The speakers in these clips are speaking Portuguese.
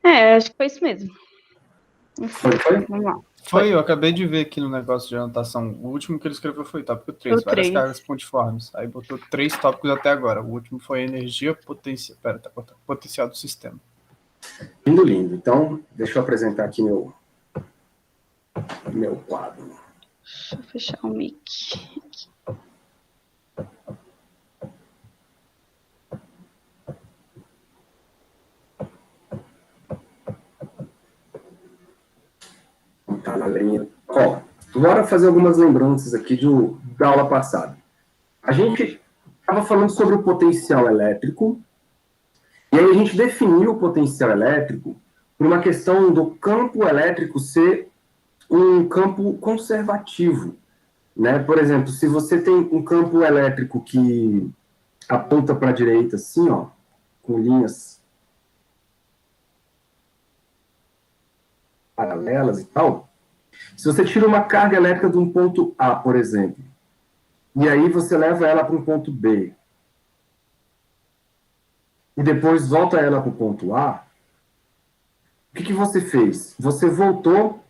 Acho que foi isso mesmo. Foi? Vamos lá. Foi, eu acabei de ver aqui no negócio de anotação. O último que ele escreveu foi tópico 3, várias 3. cargas pontiformes. Aí botou 3 tópicos até agora. O último foi energia potencial do sistema. Lindo, lindo. Então, deixa eu apresentar aqui meu quadro. Deixa eu fechar o mic. Tá, galerinha. Ó, bora fazer algumas lembranças aqui da aula passada. A gente estava falando sobre o potencial elétrico, e aí a gente definiu o potencial elétrico por uma questão do campo elétrico ser um campo conservativo, né? Por exemplo, se você tem um campo elétrico que aponta para a direita assim, ó, com linhas paralelas e tal, se você tira uma carga elétrica de um ponto A, por exemplo, e aí você leva ela para um ponto B, e depois volta ela para o ponto A, o que você fez? Você voltou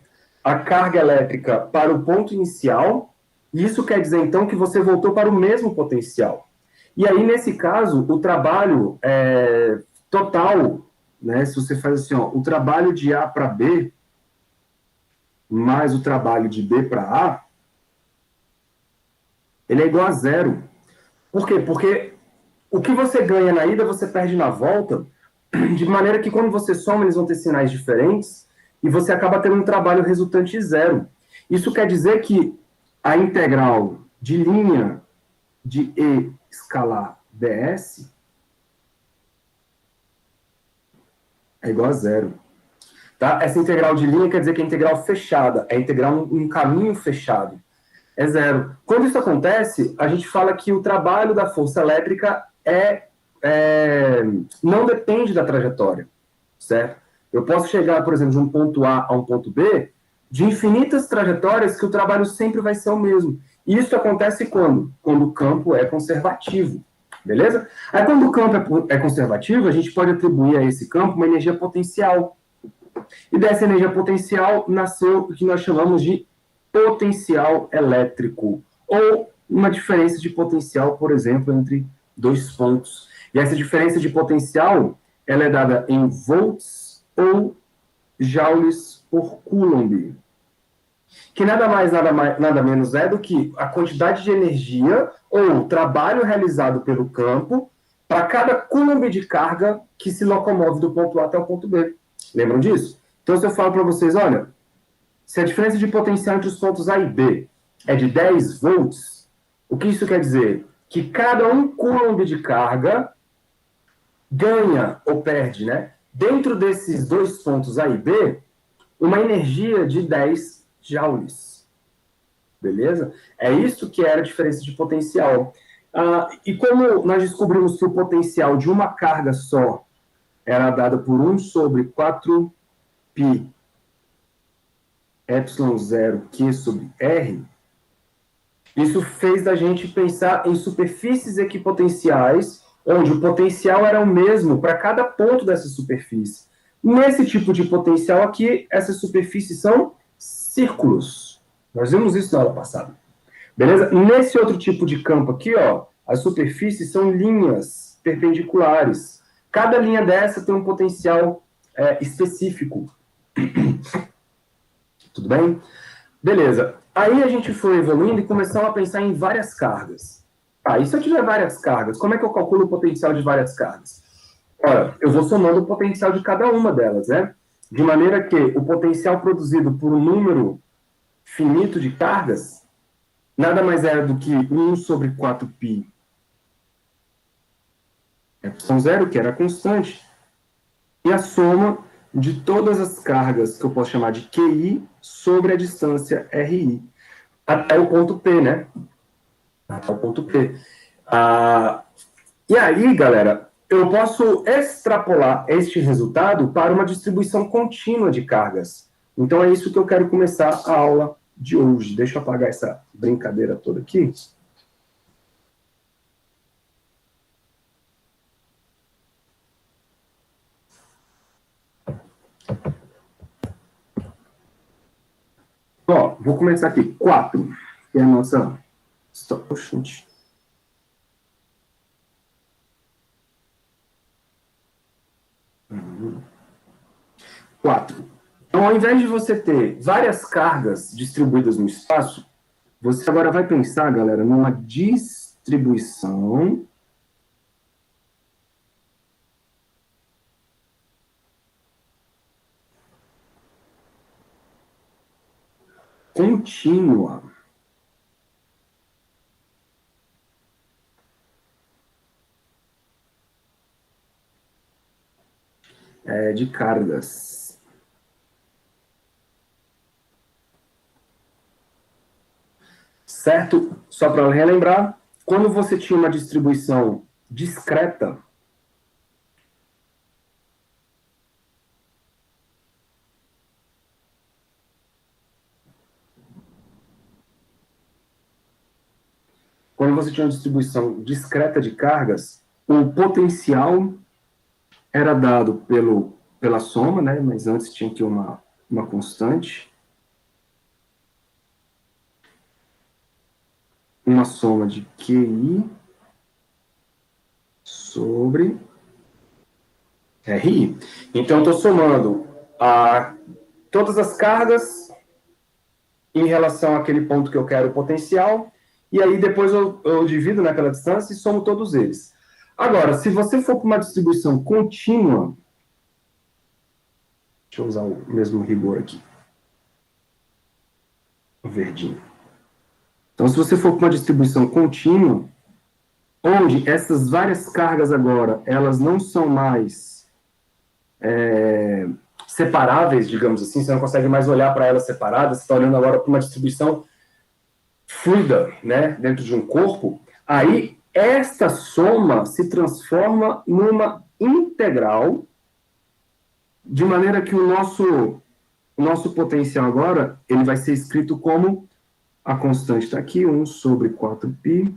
a carga elétrica para o ponto inicial, e isso quer dizer, então, que você voltou para o mesmo potencial. E aí, nesse caso, o trabalho total, né, se você faz assim, ó, o trabalho de A para B, mais o trabalho de B para A, ele é igual a zero. Por quê? Porque o que você ganha na ida, você perde na volta, de maneira que quando você soma, eles vão ter sinais diferentes, e você acaba tendo um trabalho resultante zero. Isso quer dizer que a integral de linha de E escalar ds é igual a zero. Tá? Essa integral de linha quer dizer que é integral fechada, é integral um caminho fechado. É zero. Quando isso acontece, a gente fala que o trabalho da força elétrica não depende da trajetória, certo? Eu posso chegar, por exemplo, de um ponto A a um ponto B, de infinitas trajetórias que o trabalho sempre vai ser o mesmo. E isso acontece quando? Quando o campo é conservativo, beleza? Aí quando o campo é conservativo, a gente pode atribuir a esse campo uma energia potencial. E dessa energia potencial nasceu o que nós chamamos de potencial elétrico, ou uma diferença de potencial, por exemplo, entre dois pontos. E essa diferença de potencial, ela é dada em volts ou joules por Coulomb, que nada mais, nada menos é do que a quantidade de energia ou trabalho realizado pelo campo para cada Coulomb de carga que se locomove do ponto A até o ponto B. Lembram disso? Então, se eu falo para vocês, olha, se a diferença de potencial entre os pontos A e B é de 10 volts, o que isso quer dizer? Que cada um Coulomb de carga ganha ou perde, né, dentro desses dois pontos A e B, uma energia de 10 joules. Beleza? É isso que era a diferença de potencial. E como nós descobrimos que o potencial de uma carga só era dado por 1 sobre 4π ε0 Q sobre R, isso fez da gente pensar em superfícies equipotenciais, onde o potencial era o mesmo para cada ponto dessa superfície. Nesse tipo de potencial aqui, essas superfícies são círculos. Nós vimos isso na aula passada. Beleza? Nesse outro tipo de campo aqui, ó, as superfícies são linhas perpendiculares. Cada linha dessa tem um potencial específico. Tudo bem? Beleza. Aí a gente foi evoluindo e começamos a pensar em várias cargas. E se eu tiver várias cargas, como é que eu calculo o potencial de várias cargas? Ora, eu vou somando o potencial de cada uma delas, né? De maneira que o potencial produzido por um número finito de cargas nada mais é do que 1 sobre 4π ε0, que era constante, e a soma de todas as cargas que eu posso chamar de QI sobre a distância RI, até o ponto P, né? Até o ponto P. E aí, galera, eu posso extrapolar este resultado para uma distribuição contínua de cargas. Então, é isso que eu quero começar a aula de hoje. Deixa eu apagar essa brincadeira toda aqui. Ó, vou começar aqui. 4, que é a nossa... Oxente. 4. Então, ao invés de você ter várias cargas distribuídas no espaço, você agora vai pensar, galera, numa distribuição contínua. De cargas. Certo? Só para relembrar, quando você tinha uma distribuição discreta, de cargas, o potencial era dado pela soma, né? Mas antes tinha que uma constante. Uma soma de QI sobre RI. Então, eu estou somando todas as cargas em relação àquele ponto que eu quero o potencial, e aí depois eu divido naquela distância e somo todos eles. Agora, se você for para uma distribuição contínua, deixa eu usar o mesmo rigor aqui, o verdinho. Então, se você for para uma distribuição contínua, onde essas várias cargas agora, elas não são mais separáveis, digamos assim, você não consegue mais olhar para elas separadas, você está olhando agora para uma distribuição fluida, né, dentro de um corpo, aí esta soma se transforma numa integral, de maneira que o nosso potencial agora, ele vai ser escrito como, a constante está aqui, 1 sobre 4π,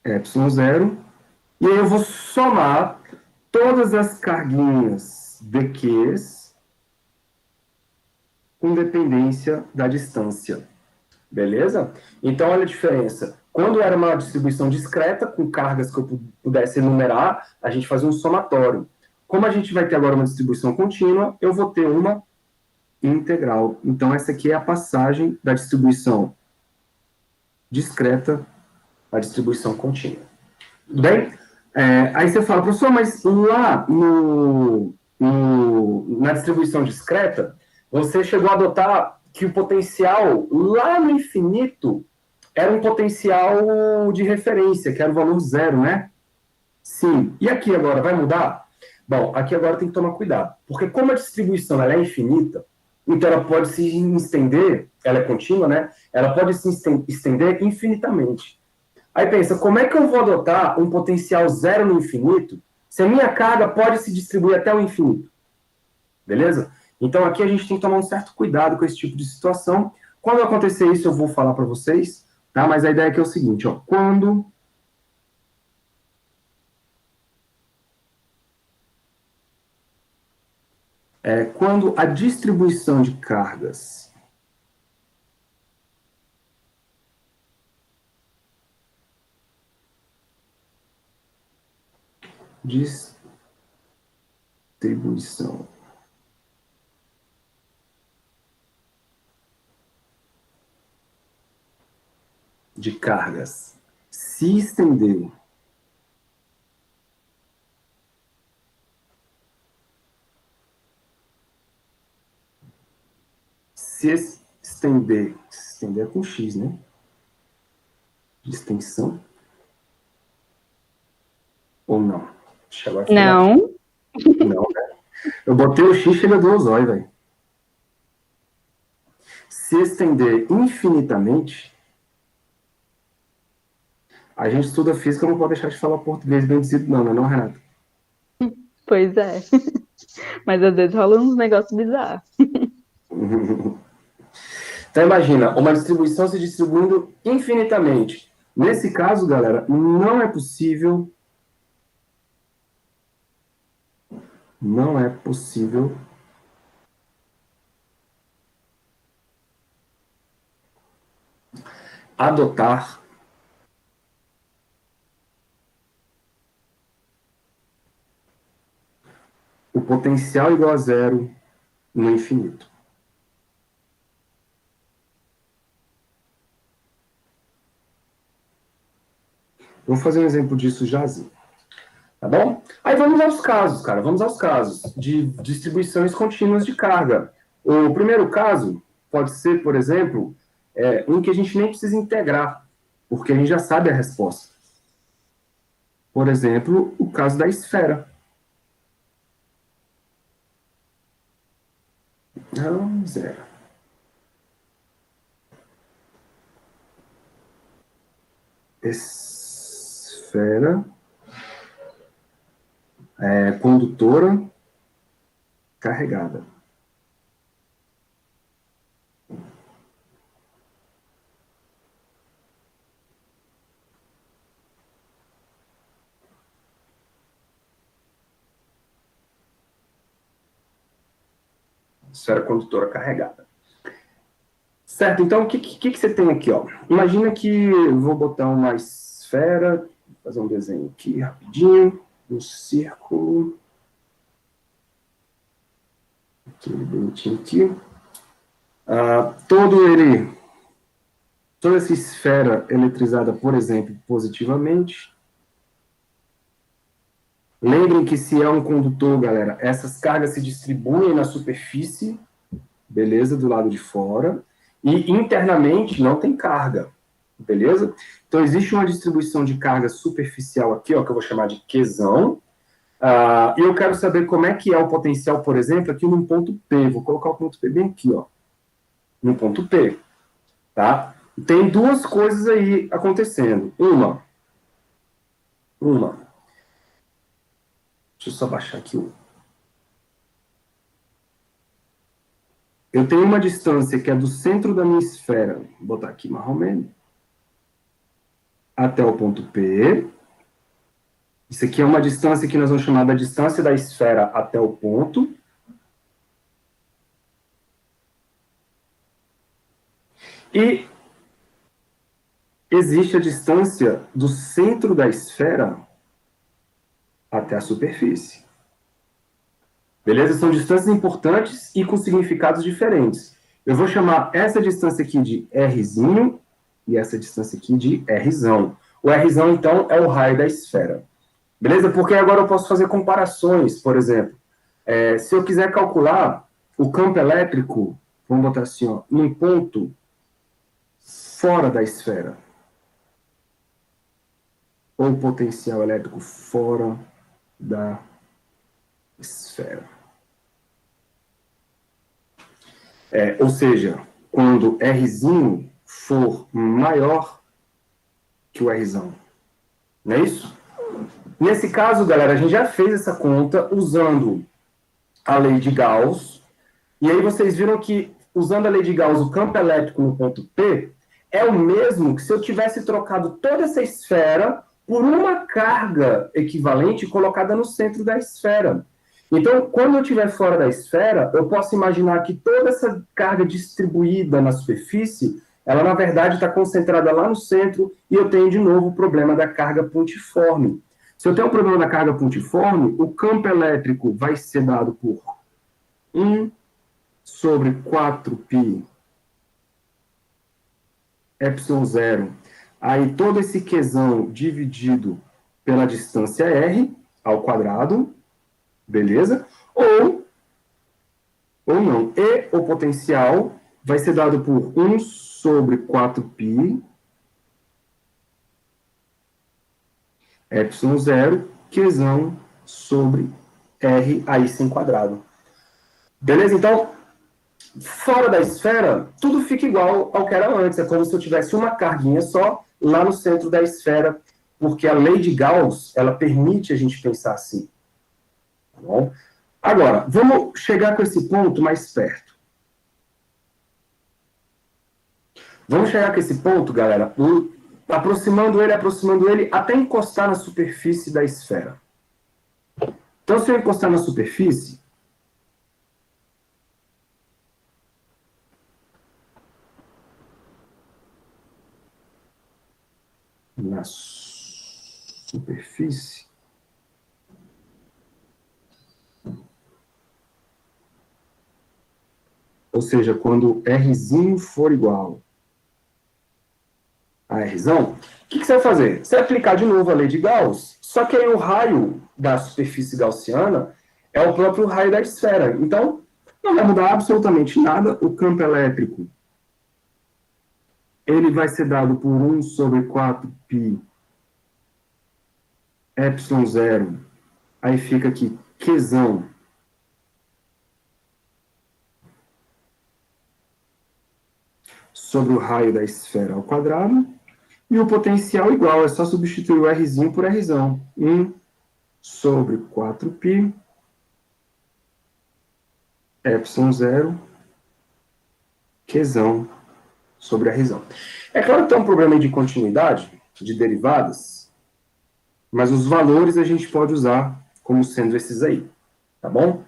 ε0, e aí eu vou somar todas as carguinhas dQs com dependência da distância. Beleza? Então, olha a diferença. Quando era uma distribuição discreta, com cargas que eu pudesse enumerar, a gente fazia um somatório. Como a gente vai ter agora uma distribuição contínua, eu vou ter uma integral. Então, essa aqui é a passagem da distribuição discreta à distribuição contínua. Tudo bem? Aí você fala, professor, mas lá na distribuição discreta, você chegou a adotar que o potencial lá no infinito era um potencial de referência, que era o valor zero, né? Sim. E aqui agora, vai mudar? Bom, aqui agora tem que tomar cuidado, porque como a distribuição ela é infinita, então ela pode se estender, ela é contínua, né? Ela pode se estender infinitamente. Aí pensa, como é que eu vou adotar um potencial zero no infinito se a minha carga pode se distribuir até o infinito? Beleza? Então aqui a gente tem que tomar um certo cuidado com esse tipo de situação. Quando acontecer isso, eu vou falar para vocês, tá? Mas a ideia aqui é o seguinte, ó, quando a distribuição de cargas de cargas se estender estender com X, né? De extensão? Ou não? Não. Não, né? Eu botei o X e ele deu o zóio, velho. Se estender infinitamente, a gente estuda física, não pode deixar de falar português bem dizido, não, Renato? Pois é. Mas às vezes rola uns negócios bizarros. Então, imagina, uma distribuição se distribuindo infinitamente. Nesse caso, galera, não é possível não é possível adotar o potencial igual a zero no infinito. Vamos fazer um exemplo disso jazinho. Tá bom? Aí vamos aos casos, cara. Vamos aos casos de distribuições contínuas de carga. O primeiro caso pode ser, por exemplo, um que a gente nem precisa integrar, porque a gente já sabe a resposta. Por exemplo, o caso da esfera. Não, zero. Esfera condutora carregada. Esfera condutora carregada. Certo, então o que você tem aqui? Ó? Imagina que eu vou botar uma esfera, vou fazer um desenho aqui rapidinho, um círculo. Aqui, bonitinho aqui. Toda essa esfera eletrizada, por exemplo, positivamente. Lembrem que se é um condutor, galera, essas cargas se distribuem na superfície, beleza, do lado de fora, e internamente não tem carga, beleza? Então existe uma distribuição de carga superficial aqui, ó, que eu vou chamar de Qzão, e eu quero saber como é que é o potencial, por exemplo, aqui num ponto P. Vou colocar o ponto P bem aqui, ó, no ponto P, tá? Tem duas coisas aí acontecendo. Uma. Deixa eu só baixar aqui o... Eu tenho uma distância que é do centro da minha esfera, vou botar aqui marrom, até o ponto P. Isso aqui é uma distância que nós vamos chamar da distância da esfera até o ponto. E existe a distância do centro da esfera até a superfície. Beleza? São distâncias importantes e com significados diferentes. Eu vou chamar essa distância aqui de Rzinho e essa distância aqui de Rzão. O Rzão, então, é o raio da esfera. Beleza? Porque agora eu posso fazer comparações, por exemplo. Se eu quiser calcular o campo elétrico, vamos botar assim, ó, num ponto fora da esfera. Ou potencial elétrico fora da esfera. Ou seja, quando Rzinho for maior que o Rzão. Não é isso? Nesse caso, galera, a gente já fez essa conta usando a lei de Gauss. E aí vocês viram que, usando a lei de Gauss, o campo elétrico no ponto P é o mesmo que se eu tivesse trocado toda essa esfera por uma carga equivalente colocada no centro da esfera. Então, quando eu estiver fora da esfera, eu posso imaginar que toda essa carga distribuída na superfície, ela, na verdade, está concentrada lá no centro e eu tenho, de novo, o problema da carga pontiforme. Se eu tenho o problema da carga pontiforme, o campo elétrico vai ser dado por 1 sobre 4π ε0. Aí todo esse Qzão dividido pela distância r ao quadrado, beleza? Ou não. E o potencial vai ser dado por 1 sobre 4π ε0, Qzão sobre r aí sem quadrado. Beleza? Então, fora da esfera, tudo fica igual ao que era antes. É como se eu tivesse uma carguinha só lá no centro da esfera, porque a lei de Gauss, ela permite a gente pensar assim. Tá bom? Agora, vamos chegar com esse ponto mais perto. Vamos chegar com esse ponto, galera, aproximando ele, até encostar na superfície da esfera. Então, se eu encostar na superfície, na superfície, ou seja, quando R for igual a R, o que você vai fazer? Você vai aplicar de novo a lei de Gauss, só que aí o raio da superfície gaussiana é o próprio raio da esfera. Então, não vai mudar absolutamente nada. O campo elétrico ele vai ser dado por 1 sobre 4π epsilon zero. Aí fica aqui Qzão sobre o raio da esfera ao quadrado. E o potencial igual, é só substituir o Rzinho por Rzão. 1 sobre 4π epsilon zero Qzão sobre Rzão. É claro que tem um problema aí de continuidade, de derivadas, mas os valores a gente pode usar como sendo esses aí, tá bom?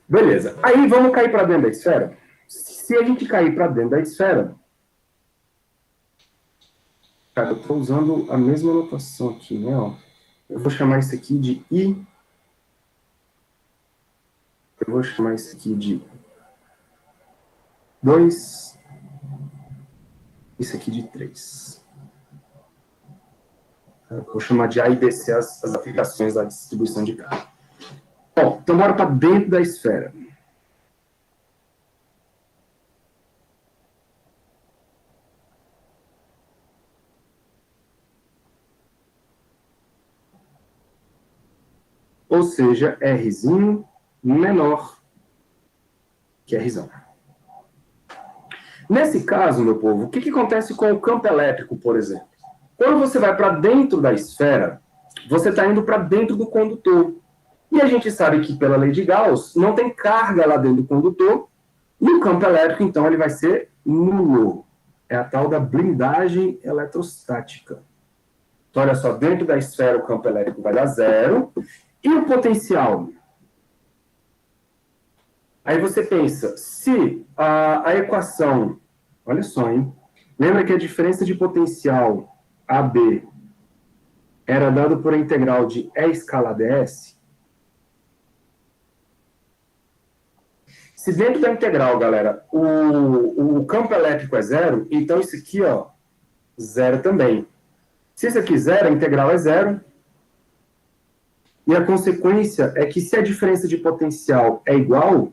Beleza. Aí vamos cair para dentro da esfera? Se a gente cair para dentro da esfera, cara, eu estou usando a mesma notação aqui, né? Ó. Eu vou chamar isso aqui de I. Eu vou chamar isso aqui de 2. Isso aqui de 3. Eu vou chamar de A e BC as aplicações da distribuição de carga. Bom, então bora para dentro da esfera. Ou seja, Rzinho menor que Rzão. Nesse caso, meu povo, o que acontece com o campo elétrico, por exemplo? Quando você vai para dentro da esfera, você está indo para dentro do condutor. E a gente sabe que, pela lei de Gauss, não tem carga lá dentro do condutor, e o campo elétrico, então, ele vai ser nulo. É a tal da blindagem eletrostática. Então, olha só, dentro da esfera o campo elétrico vai dar 0. E o potencial? Aí você pensa, se a equação, olha só, hein? Lembra que a diferença de potencial AB era dado por a integral de E escala ds? Se dentro da integral, galera, o campo elétrico é 0, então isso aqui, ó, 0 também. Se isso aqui é 0, a integral é 0. E a consequência é que se a diferença de potencial é igual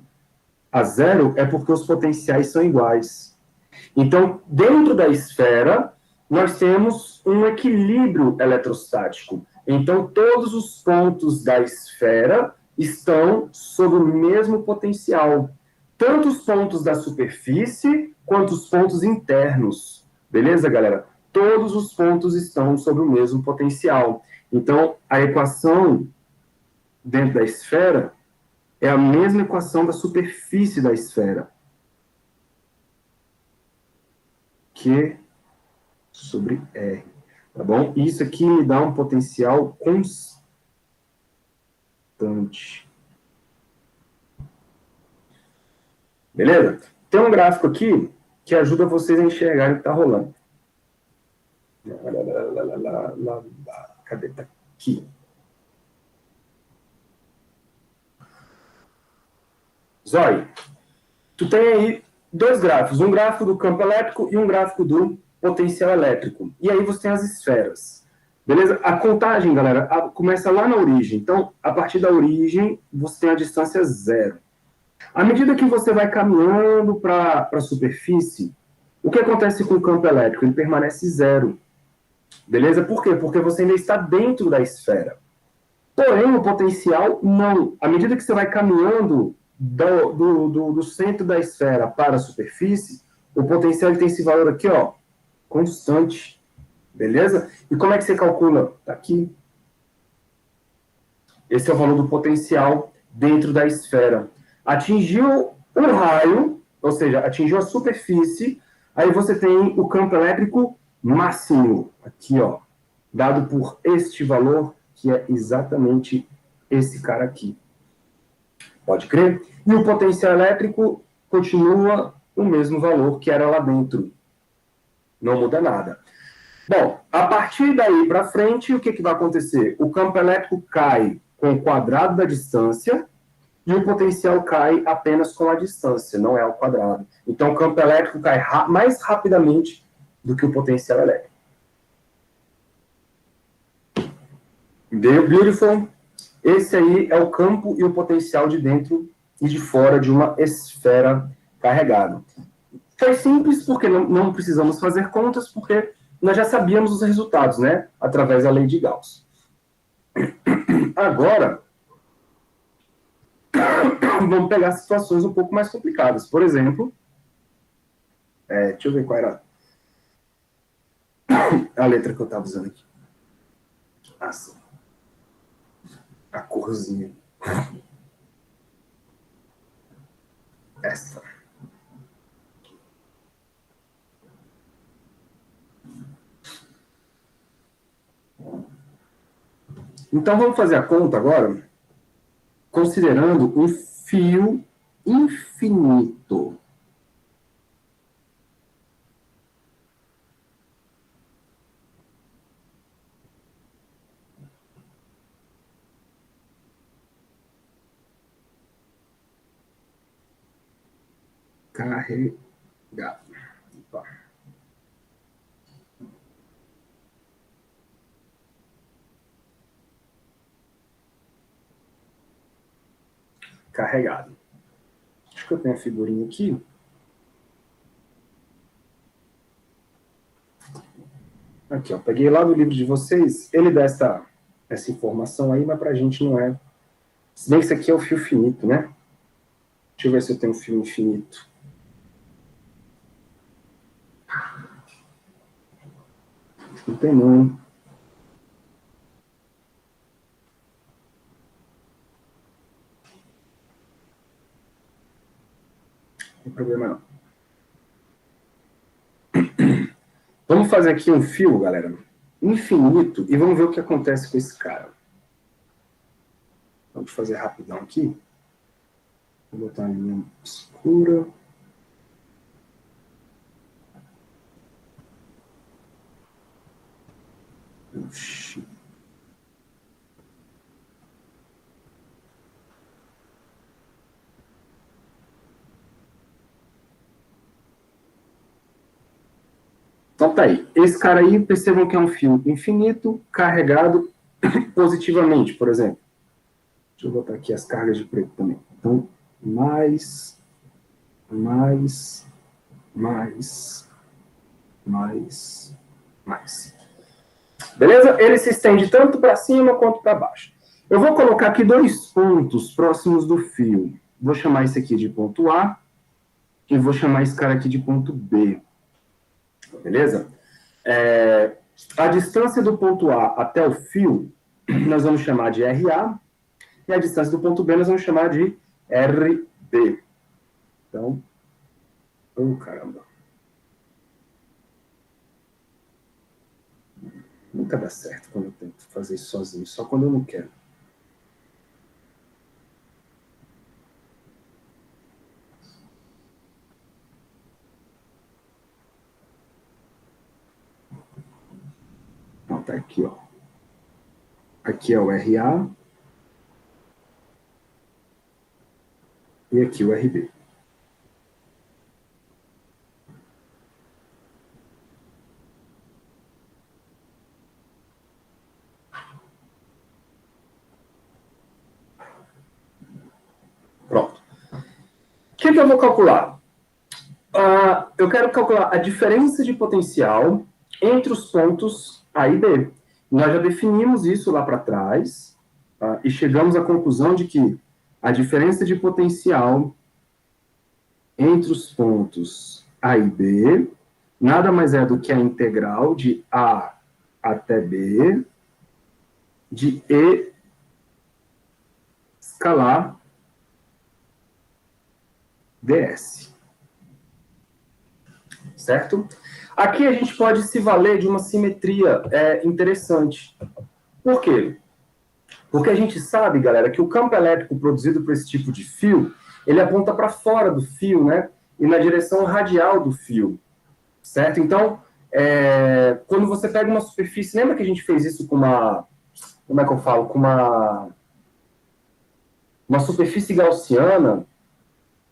a 0, é porque os potenciais são iguais. Então, dentro da esfera, nós temos um equilíbrio eletrostático. Então, todos os pontos da esfera estão sob o mesmo potencial. Tanto os pontos da superfície, quanto os pontos internos. Beleza, galera? Todos os pontos estão sob o mesmo potencial. Então, a equação dentro da esfera é a mesma equação da superfície da esfera. Q sobre R. Tá bom? Isso aqui me dá um potencial constante. Beleza? Tem um gráfico aqui que ajuda vocês a enxergarem o que está rolando. Cadê? Tá aqui. Zói, tu tem aí dois gráficos, um gráfico do campo elétrico e um gráfico do potencial elétrico. E aí você tem as esferas. Beleza? A contagem, galera, começa lá na origem. Então, a partir da origem, você tem a distância 0. À medida que você vai caminhando para a superfície, o que acontece com o campo elétrico? Ele permanece 0. Beleza? Por quê? Porque você ainda está dentro da esfera. Porém, o potencial, não. À medida que você vai caminhando do centro da esfera para a superfície, o potencial tem esse valor aqui, ó, constante. Beleza? E como é que você calcula? Tá aqui. Esse é o valor do potencial dentro da esfera. Atingiu o raio, ou seja, atingiu a superfície, aí você tem o campo elétrico máximo, aqui, ó, dado por este valor, que é exatamente esse cara aqui. Pode crer? E o potencial elétrico continua o mesmo valor que era lá dentro. Não muda nada. Bom, a partir daí para frente, o que vai acontecer? O campo elétrico cai com o quadrado da distância e o potencial cai apenas com a distância, não é ao quadrado. Então, o campo elétrico cai mais rapidamente do que o potencial elétrico. Beautiful? Esse aí é o campo e o potencial de dentro e de fora de uma esfera carregada. Foi simples porque não precisamos fazer contas, porque nós já sabíamos os resultados, né? Através da lei de Gauss. Agora, vamos pegar situações um pouco mais complicadas. Por exemplo, deixa eu ver qual era a letra que eu estava usando aqui. Assim. A corzinha. Essa. Então, vamos fazer a conta agora, considerando um fio infinito. Carregado. Opa. Carregado. Acho que eu tenho a figurinha aqui. Aqui, ó, peguei lá do livro de vocês. Ele dá essa informação aí, mas pra gente não é. Se bem que isso aqui é o fio finito, né? Deixa eu ver se eu tenho um fio infinito. Não tem não, hein? Não tem problema não. Vamos fazer aqui um fio, galera, infinito, e vamos ver o que acontece com esse cara. Vamos fazer rapidão aqui. Vou botar a linha escura. Oxi. Então tá aí. Esse cara aí, percebam que é um fio infinito carregado positivamente, por exemplo. Deixa eu botar aqui as cargas de preto também. Então, mais. Beleza? Ele se estende tanto para cima quanto para baixo. Eu vou colocar aqui 2 pontos próximos do fio. Vou chamar esse aqui de ponto A e vou chamar esse cara aqui de ponto B. Beleza? A distância do ponto A até o fio, nós vamos chamar de RA, e a distância do ponto B nós vamos chamar de RB. Então, caramba. Nunca dá certo quando eu tento fazer isso sozinho, só quando eu não quero. Então, tá aqui, ó. Aqui é o RA. E aqui o RB. Pronto. O que eu vou calcular? Eu quero calcular a diferença de potencial entre os pontos A e B. Nós já definimos isso lá para trás, e chegamos à conclusão de que a diferença de potencial entre os pontos A e B nada mais é do que a integral de A até B de E escalar ds. Certo? Aqui a gente pode se valer de uma simetria interessante. Por quê? Porque a gente sabe, galera, que o campo elétrico produzido por esse tipo de fio, ele aponta para fora do fio, né? E na direção radial do fio, certo? Então, quando você pega uma superfície, lembra que a gente fez isso com uma, como é que eu falo? Com uma superfície gaussiana,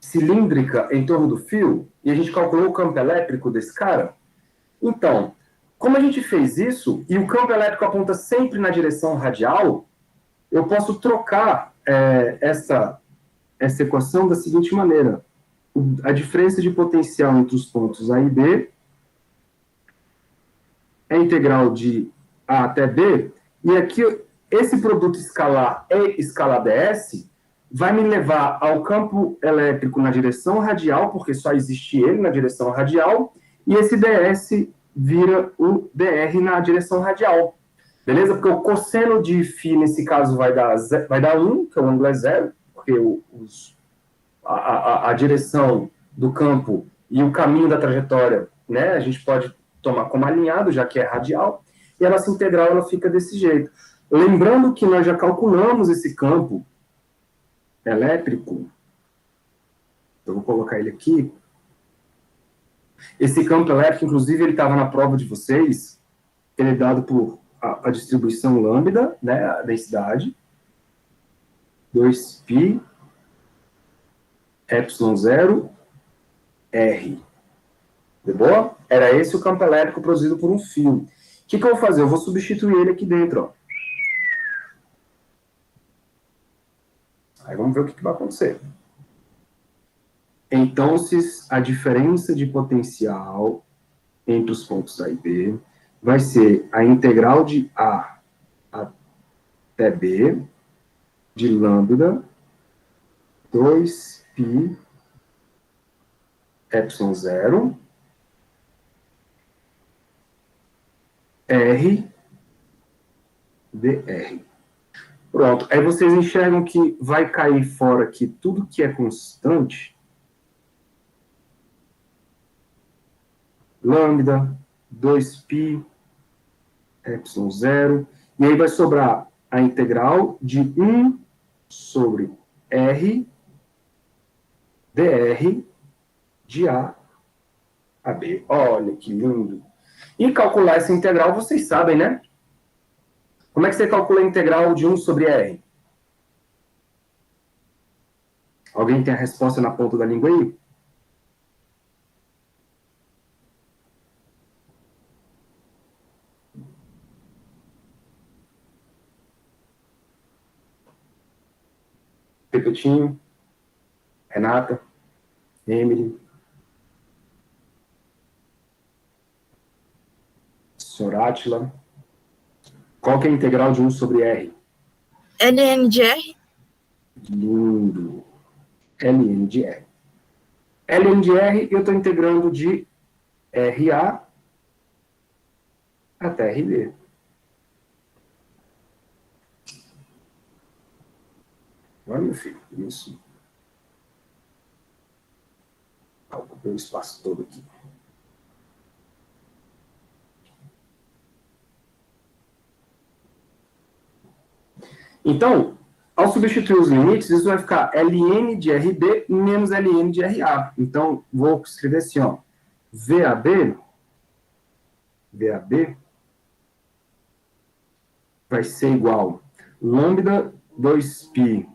cilíndrica em torno do fio, e a gente calculou o campo elétrico desse cara? Então, como a gente fez isso, e o campo elétrico aponta sempre na direção radial, eu posso trocar essa equação da seguinte maneira. A diferença de potencial entre os pontos A e B é integral de A até B, e aqui esse produto escalar E escalar ds vai me levar ao campo elétrico na direção radial, porque só existe ele na direção radial, e esse ds vira o dr na direção radial. Beleza? Porque o cosseno de φ, nesse caso, vai dar 1, que é o ângulo é zero, porque a direção do campo e o caminho da trajetória, né, a gente pode tomar como alinhado, já que é radial, e a nossa integral ela fica desse jeito. Lembrando que nós já calculamos esse campo elétrico, eu vou colocar ele aqui. Esse campo elétrico, inclusive, ele estava na prova de vocês, ele é dado por a distribuição lambda, né, a densidade, 2π, ε0, R. De boa? Era esse o campo elétrico produzido por um fio. O que eu vou fazer? Eu vou substituir ele aqui dentro, ó. Aí vamos ver o que vai acontecer. Então, a diferença de potencial entre os pontos A e B vai ser a integral de A até B de lambda 2π ε0 R dr. Pronto. Aí vocês enxergam que vai cair fora aqui tudo que é constante. Lambda, 2π, ε0. E aí vai sobrar a integral de 1 sobre R dr de A a B. Olha que lindo. E calcular essa integral, vocês sabem, né? Como é que você calcula a integral de 1 sobre R? Alguém tem a resposta na ponta da língua aí? Pepetinho, Renata, Emily, Sorátila. Qual que é a integral de 1 sobre R? ln de R? Lindo. ln de R. ln de R eu estou integrando de RA até RB. Olha, meu filho, isso. Ocupei o espaço todo aqui. Então, ao substituir os limites, isso vai ficar ln de RB menos ln de RA. Então, vou escrever assim, ó. VAB vai ser igual lambda 2π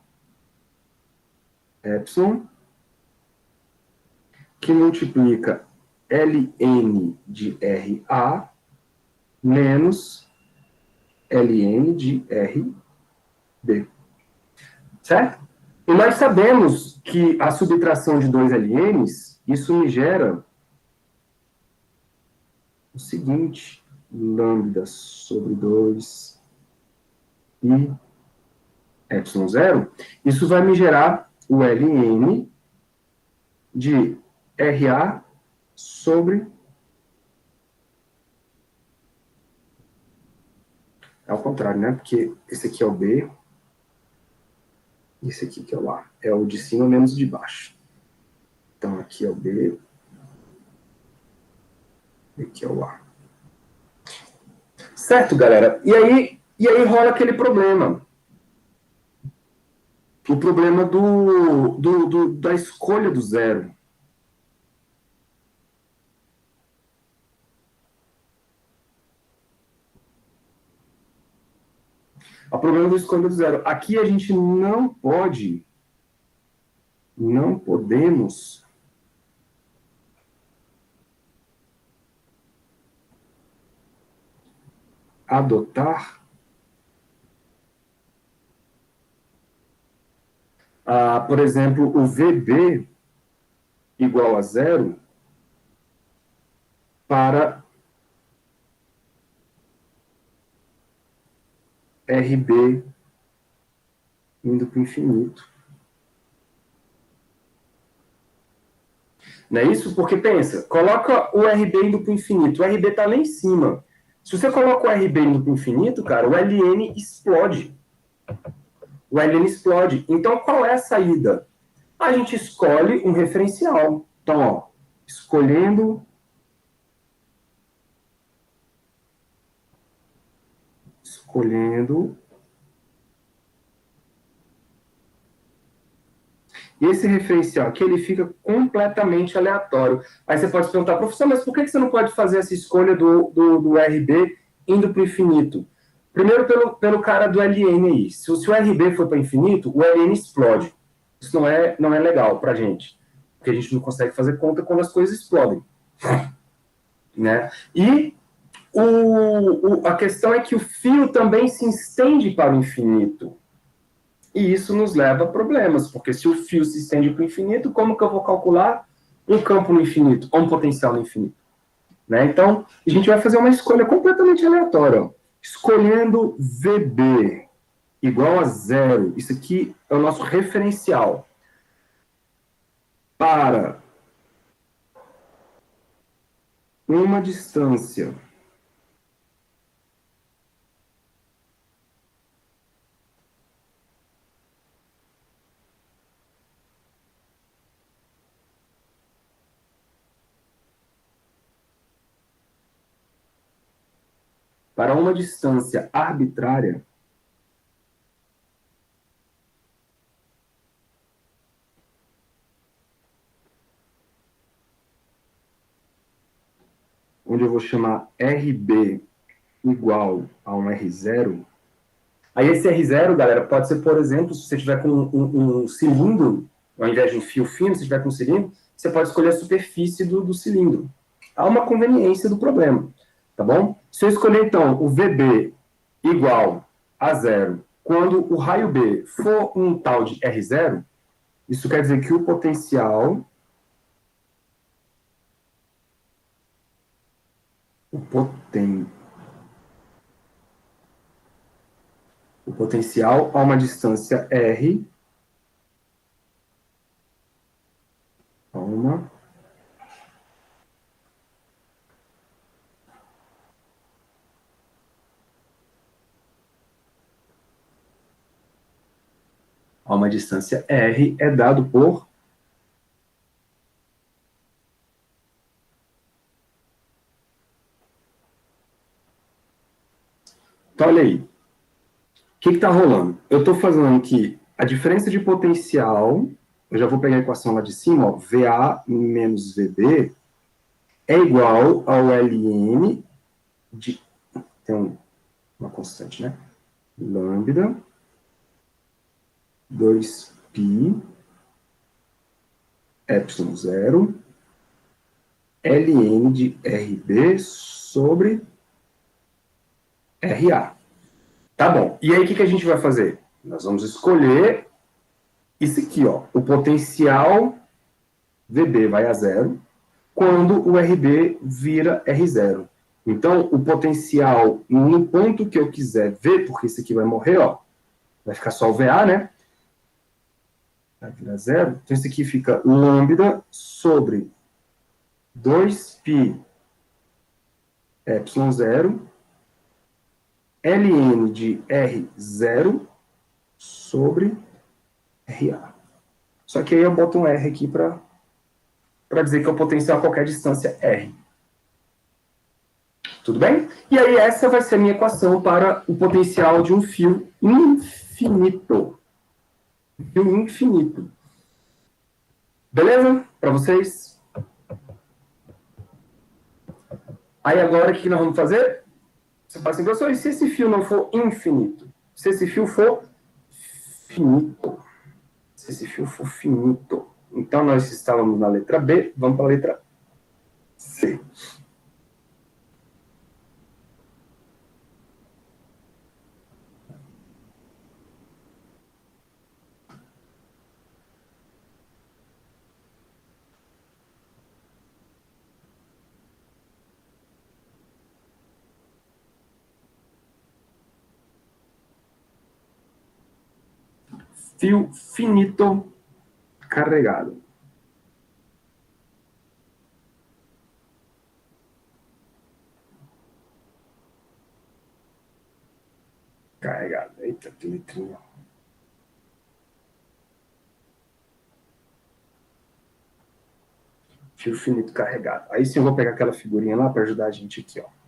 epsilon, que multiplica ln de RA menos ln de RB. Certo? E nós sabemos que a subtração de dois ln's, isso me gera o seguinte, lambda sobre 2 e ε0, isso vai me gerar o ln de RA sobre... É ao contrário, né? Porque esse aqui é o B, e esse aqui que é o A. É o de cima menos o de baixo. Então, aqui é o B, e aqui é o A. Certo, galera? E aí rola aquele problema. o problema da escolha do zero. O problema da escolha do zero. Aqui a gente não podemos adotar por exemplo, o VB igual a zero para RB indo para o infinito. Não é isso? Porque pensa, coloca o RB indo para o infinito, o RB está lá em cima. Se você coloca o RB indo para o infinito, cara, o LN explode. O LN explode. Então, qual é a saída? A gente escolhe um referencial. Então, ó, escolhendo e esse referencial aqui, ele fica completamente aleatório. Aí você pode se perguntar, professor, mas por que você não pode fazer essa escolha do RB indo para o infinito? Primeiro, pelo cara do LN aí. Se o RB for para o infinito, o LN explode. Isso não é legal para a gente. Porque a gente não consegue fazer conta quando as coisas explodem. Né? E a questão é que o fio também se estende para o infinito. E isso nos leva a problemas, porque se o fio se estende para o infinito, como que eu vou calcular um campo no infinito, ou um potencial no infinito? Né? Então, a gente vai fazer uma escolha completamente aleatória. Ó. Escolhendo VB igual a zero, isso aqui é o nosso referencial, para uma distância arbitrária, onde eu vou chamar RB igual a um R0. Aí esse R0, galera, pode ser, por exemplo, se você tiver com um cilindro, ao invés de um fio fino, se você tiver com um cilindro, você pode escolher a superfície do cilindro. Há uma conveniência do problema, tá bom? Se eu escolher, então, o VB igual a zero, quando o raio B for um tal de R0, isso quer dizer que o potencial a uma distância R a uma distância R é dado por então, olha aí. O que está rolando? Eu estou fazendo aqui a diferença de potencial, eu já vou pegar a equação lá de cima, ó, VA menos VB é igual ao LN de... Tem uma constante, né? Lambda 2π epsilon 0 ln de RB sobre RA. Tá bom. E aí, o que a gente vai fazer? Nós vamos escolher isso aqui, ó. O potencial VB vai a zero quando o RB vira R0. Então, o potencial no ponto que eu quiser ver, porque isso aqui vai morrer, ó, vai ficar só o VA, né? Vai virar zero. Então, isso aqui fica lambda sobre 2π epsilon 0 ln de R0 sobre RA. Só que aí eu boto um R aqui para dizer que é o potencial a qualquer distância R. Tudo bem? E aí essa vai ser a minha equação para o potencial de um fio infinito. fio infinito. Beleza? Para vocês? Aí agora o que nós vamos fazer? Você fala assim, professor, e se esse fio não for infinito? Se esse fio for finito? Se esse fio for finito. Então nós estávamos na letra B, vamos para a letra C. Fio finito carregado. Carregado. Eita, que letrinha. Fio finito carregado. Aí sim eu vou pegar aquela figurinha lá para ajudar a gente aqui, ó.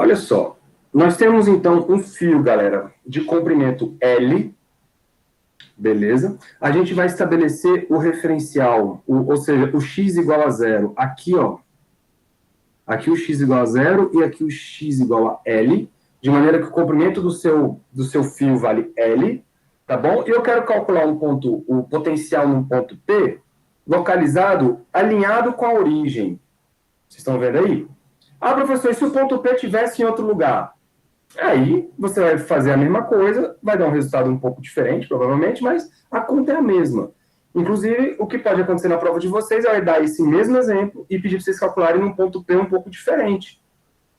Olha só, nós temos então um fio, galera, de comprimento L, beleza? A gente vai estabelecer o referencial, ou seja, o x igual a zero. Aqui, ó, aqui o x igual a zero e aqui o x igual a L, de maneira que o comprimento do seu fio vale L, tá bom? E eu quero calcular o potencial num ponto P, localizado, alinhado com a origem. Vocês estão vendo aí? Ah, professor, e se o ponto P estivesse em outro lugar? Aí você vai fazer a mesma coisa, vai dar um resultado um pouco diferente, provavelmente, mas a conta é a mesma. Inclusive, o que pode acontecer na prova de vocês é dar esse mesmo exemplo e pedir para vocês calcularem num ponto P um pouco diferente.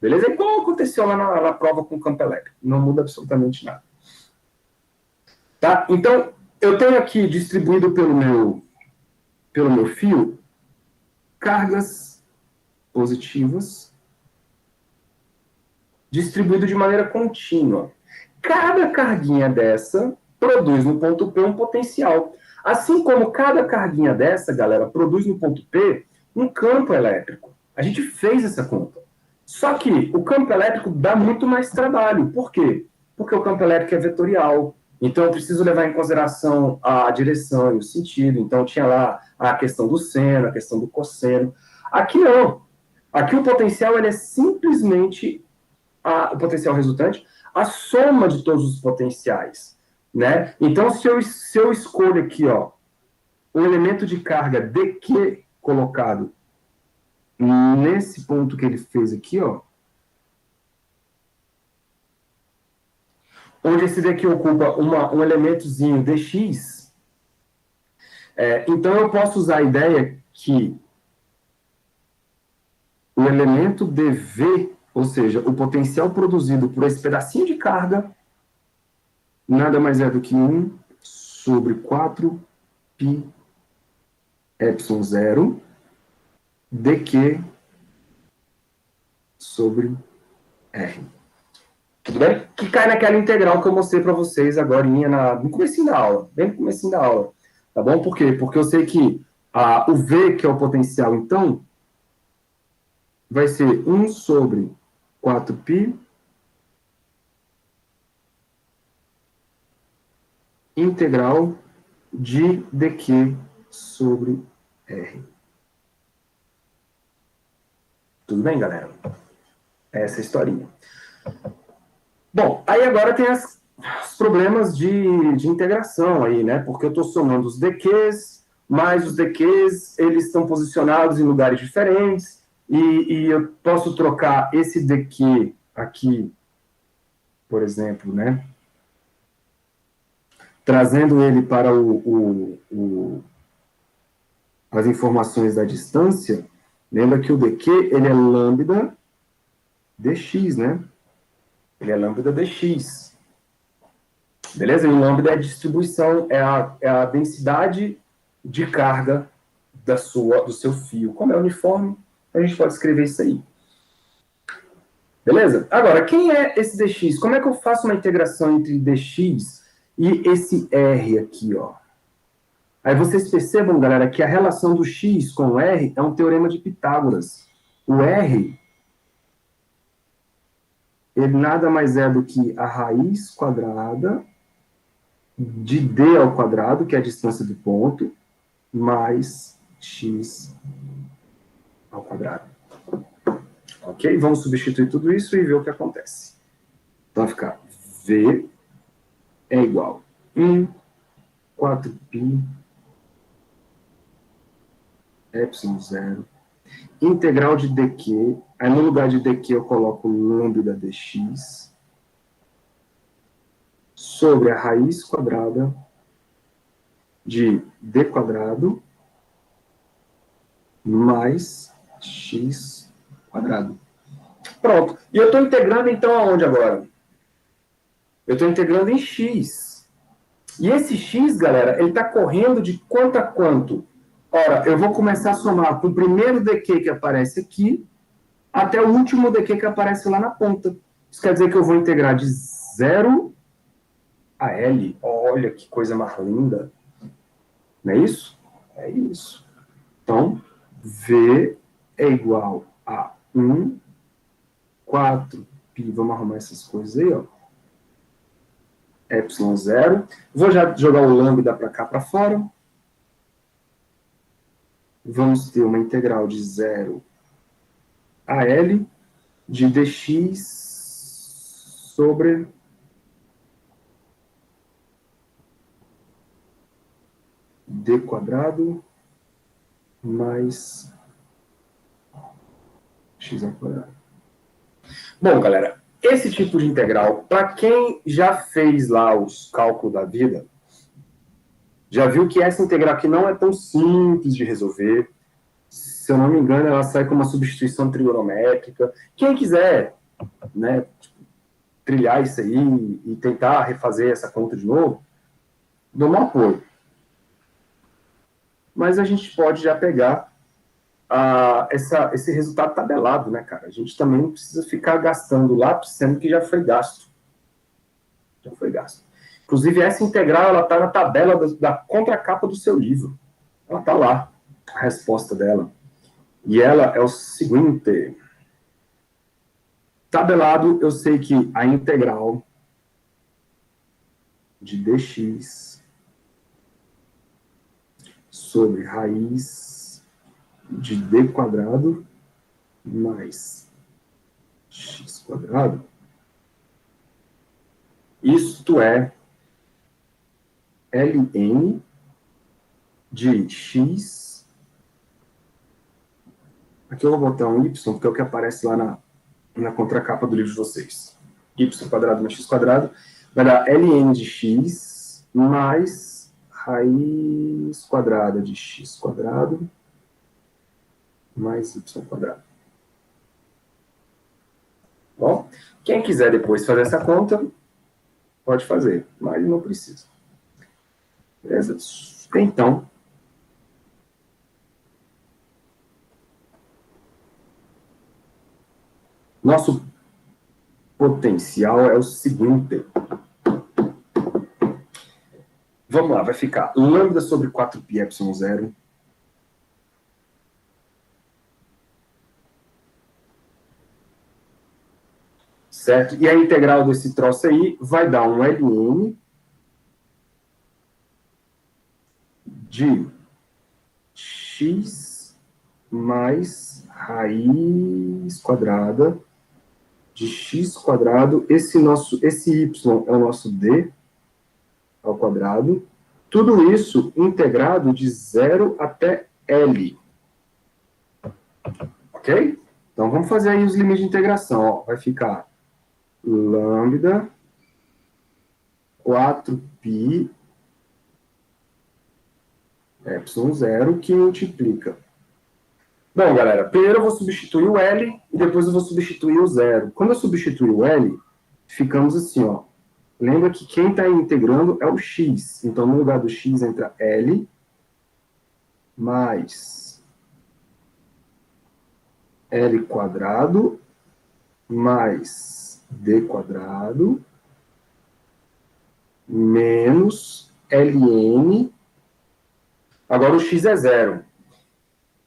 Beleza? É igual aconteceu lá na prova com o campo elétrico. Não muda absolutamente nada. Tá? Então, eu tenho aqui distribuído pelo meu fio cargas positivas distribuído de maneira contínua. Cada carguinha dessa produz no ponto P um potencial. Assim como cada carguinha dessa, galera, produz no ponto P um campo elétrico. A gente fez essa conta. Só que o campo elétrico dá muito mais trabalho. Por quê? Porque o campo elétrico é vetorial. Então, eu preciso levar em consideração a direção e o sentido. Então, tinha lá a questão do seno, a questão do cosseno. Aqui não. Aqui o potencial ele é simplesmente o potencial resultante, a soma de todos os potenciais, né? Então, se eu escolho aqui, ó, o elemento de carga dq colocado nesse ponto que ele fez aqui, ó, onde esse daqui ocupa um elementozinho dx, então eu posso usar a ideia que o elemento dv, ou seja, o potencial produzido por esse pedacinho de carga, nada mais é do que 1 sobre 4π ε0 dq sobre r. Tudo bem? Que cai naquela integral que eu mostrei para vocês agora no comecinho da aula, bem no comecinho da aula. Tá bom? Por quê? Porque eu sei que o V, que é o potencial, então, vai ser 1 sobre 4π integral de dq sobre r. Tudo bem, galera? Essa é a historinha. Bom, aí agora tem os problemas de integração aí, né? Porque eu estou somando os dqs, mais os dqs, eles estão posicionados em lugares diferentes, e eu posso trocar esse dq aqui, por exemplo, né? Trazendo ele para as informações da distância. Lembra que o dq, ele é lambda dx, né? Ele é lambda dx. Beleza? E o lambda é a distribuição, é a densidade de carga do seu fio. Como é uniforme, a gente pode escrever isso aí. Beleza? Agora, quem é esse dx? Como é que eu faço uma integração entre dx e esse r aqui, ó? Aí vocês percebam, galera, que a relação do x com o r é um teorema de Pitágoras. O r ele nada mais é do que a raiz quadrada de d ao quadrado, que é a distância do ponto, mais x ao quadrado. Ok? Vamos substituir tudo isso e ver o que acontece. Então vai ficar v é igual a 1, 4π, epsilon 0, integral de dq, aí no lugar de dq eu coloco lambda dx, sobre a raiz quadrada de d quadrado mais x quadrado. Pronto. E eu estou integrando então aonde agora? Eu estou integrando em x. E esse x, galera, ele está correndo de quanto a quanto? Ora, eu vou começar a somar com o primeiro dq que aparece aqui até o último dq que aparece lá na ponta. Isso quer dizer que eu vou integrar de 0 a L. Olha que coisa mais linda. Não é isso? É isso. Então, V é igual a 1, 4π. Vamos arrumar essas coisas aí, ó. Epsilon 0. Vou já jogar o lambda para cá, para fora. Vamos ter uma integral de 0 a L de dx sobre d quadrado mais x ao quadrado. Bom, galera, esse tipo de integral, para quem já fez lá os cálculos da vida, já viu que essa integral aqui não é tão simples de resolver. Se eu não me engano, ela sai com uma substituição trigonométrica. Quem quiser, né, trilhar isso aí e tentar refazer essa conta de novo, dou um apoio. Mas a gente pode já pegar esse resultado tabelado, né, cara? A gente também não precisa ficar gastando lápis, sendo que já foi gasto. Já foi gasto. Inclusive, essa integral, ela está na tabela da contracapa do seu livro. Ela está lá, a resposta dela. E ela é o seguinte. Tabelado, eu sei que a integral de dx sobre raiz de d quadrado mais x quadrado, isto é ln de x, aqui eu vou botar um y, porque é o que aparece lá na contracapa do livro de vocês. Y quadrado mais x quadrado vai dar ln de x mais raiz quadrada de x quadrado mais y quadrado. Bom, quem quiser depois fazer essa conta, pode fazer, mas não precisa. Beleza? Então, nosso potencial é o seguinte. Vamos lá, vai ficar lambda sobre 4π epsilon 0 certo? E a integral desse troço aí vai dar um ln de x mais raiz quadrada de x quadrado. Esse y é o nosso d ao quadrado. Tudo isso integrado de 0 até L. Ok? Então, vamos fazer aí os limites de integração. Ó, vai ficar lambda 4π epsilon 0 que multiplica. Bom, galera, primeiro eu vou substituir o L e depois eu vou substituir o 0. Quando eu substituir o L, ficamos assim, ó. Lembra que quem está integrando é o x. Então, no lugar do x entra L mais L quadrado mais D quadrado menos Ln. Agora o x é 0.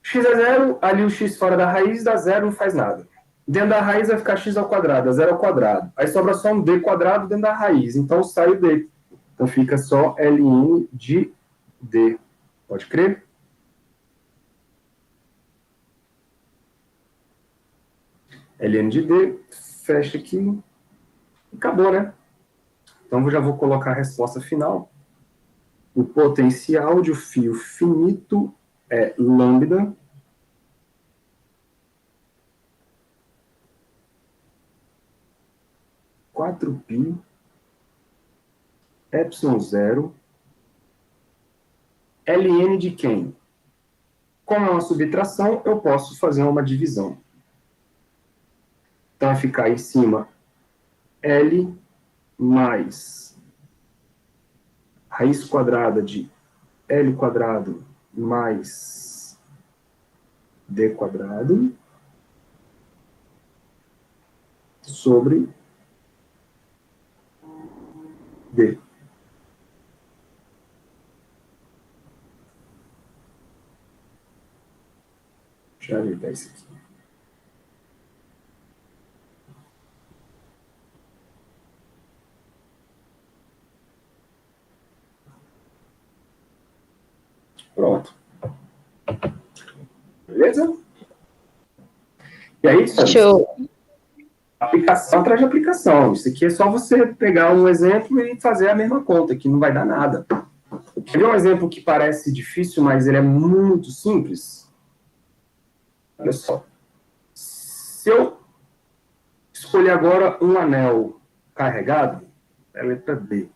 X é 0, ali o x fora da raiz dá 0, não faz nada. Dentro da raiz vai ficar x ao quadrado, é zero ao quadrado. Aí sobra só um d quadrado dentro da raiz, então sai o d. Então fica só ln de d. Pode crer? ln de d, fecha aqui, acabou, né? Então eu já vou colocar a resposta final. O potencial de um fio finito é lambda quatro π epsilon zero ln de quem? Como é uma subtração, eu posso fazer uma divisão. Então vai ficar em cima L mais raiz quadrada de L quadrado mais D quadrado sobre D. Deixa eu ajeitar isso aqui. Pronto. Beleza? E aí, Show. aplicação atrás de aplicação. Isso aqui é só você pegar um exemplo e fazer a mesma conta, que não vai dar nada. Quer ver um exemplo que parece difícil, mas ele é muito simples? Olha só. Se eu escolher agora um anel carregado, é a letra D.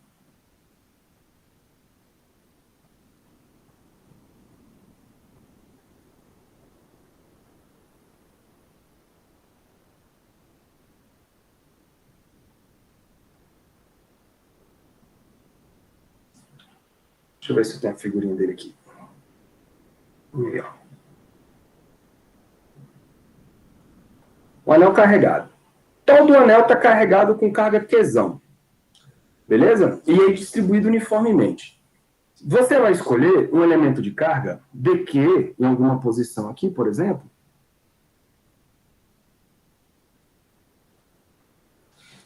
Deixa eu ver se eu tenho a figurinha dele aqui. Aí, ó. O anel carregado. Todo o anel está carregado com carga Qzão. Beleza? E aí distribuído uniformemente. Você vai escolher um elemento de carga dq em alguma posição aqui, por exemplo,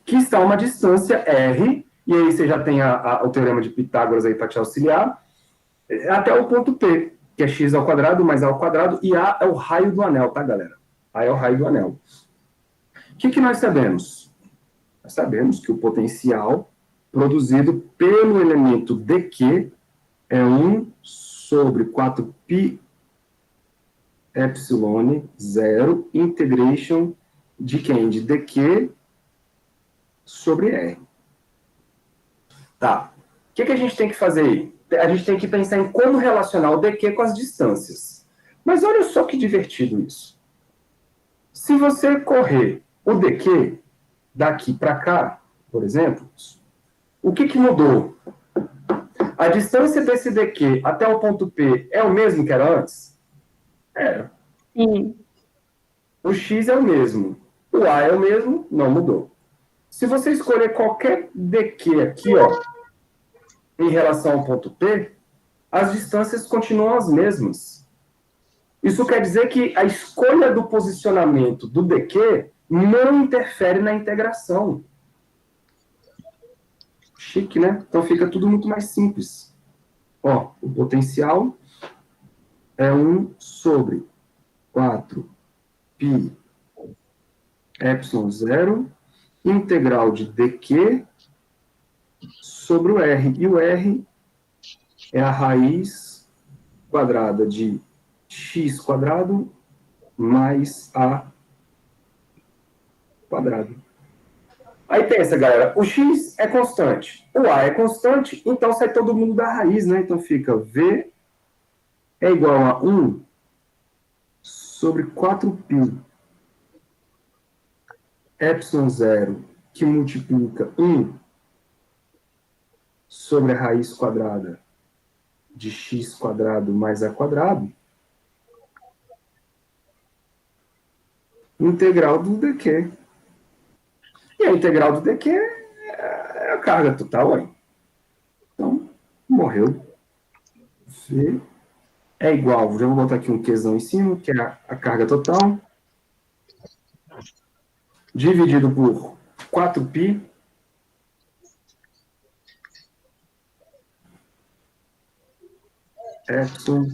que está a uma distância r, e aí você já tem o teorema de Pitágoras aí para te auxiliar, até o ponto P, que é x ao quadrado mais a ao quadrado, e A é o raio do anel, tá, galera? A é o raio do anel. O que nós sabemos? Nós sabemos que o potencial produzido pelo elemento dq é 1 sobre 4π epsilon 0 integration de quem? De dq sobre r. Tá. O que a gente tem que fazer aí? A gente tem que pensar em como relacionar o dq com as distâncias. Mas olha só que divertido isso. Se você correr o dq daqui para cá, por exemplo, o que mudou? A distância desse dq até o ponto P é o mesmo que era antes? Era. Sim. O x é o mesmo. O a é o mesmo, não mudou. Se você escolher qualquer dq aqui, ó, em relação ao ponto P, as distâncias continuam as mesmas. Isso quer dizer que a escolha do posicionamento do dq não interfere na integração. Chique, né? Então fica tudo muito mais simples. Ó, o potencial é 1 sobre 4π epsilon 0 integral de dq sobre o r. E o r é a raiz quadrada de x quadrado mais a quadrado. Aí pensa, galera, o x é constante, o a é constante, então sai todo mundo da raiz, né? Então fica v é igual a 1 sobre 4π epsilon 0, que multiplica 1 sobre a raiz quadrada de x quadrado mais a quadrado, integral do dq. E a integral do dq é a carga total, aí. Então, morreu. V é igual, já vou botar aqui um Qzão em cima, que é a carga total. dividido por 4π epsilon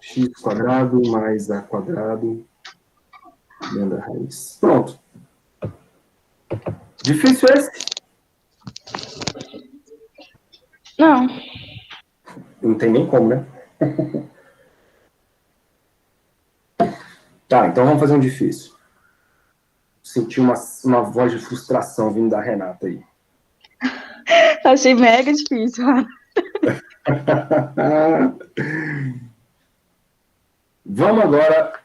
x² mais a² dentro da raiz. Pronto. Difícil esse? Não. Não tem nem como, né? Tá, então vamos fazer um difícil. Senti uma voz de frustração vindo da Renata aí. Achei mega difícil. Vamos agora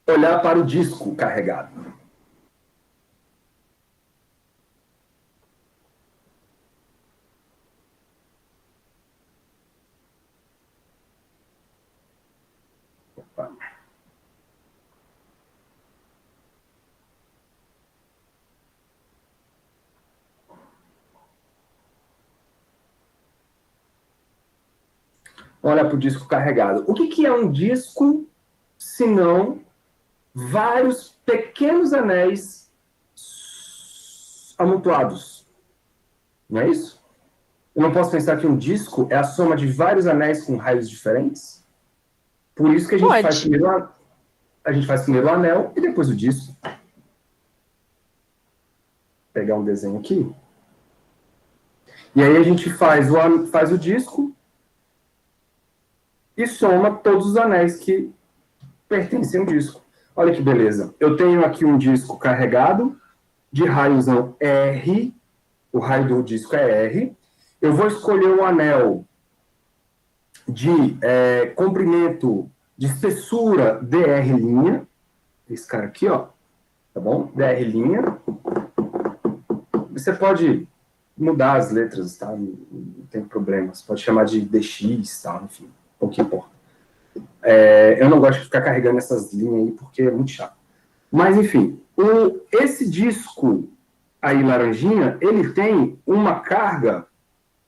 olhar para o disco carregado. Opa. Olha para o disco carregado. O que é um disco, se não vários pequenos anéis amontoados? Não é isso? Eu não posso pensar que um disco é a soma de vários anéis com raios diferentes? Por isso que a gente faz primeiro o anel e depois o disco. Vou pegar um desenho aqui. E aí a gente faz o disco e soma todos os anéis que pertencem ao disco. Olha que beleza. Eu tenho aqui um disco carregado de raiozão R. O raio do disco é R. Eu vou escolher um anel de comprimento, de espessura dr'. Esse cara aqui, ó. Tá bom? dr'. Você pode mudar as letras, tá? Não tem problema. Você pode chamar de dx, tá? Enfim, o que importa. Eu não gosto de ficar carregando essas linhas aí, porque é muito chato. Mas, enfim, esse disco aí, laranjinha, ele tem uma carga,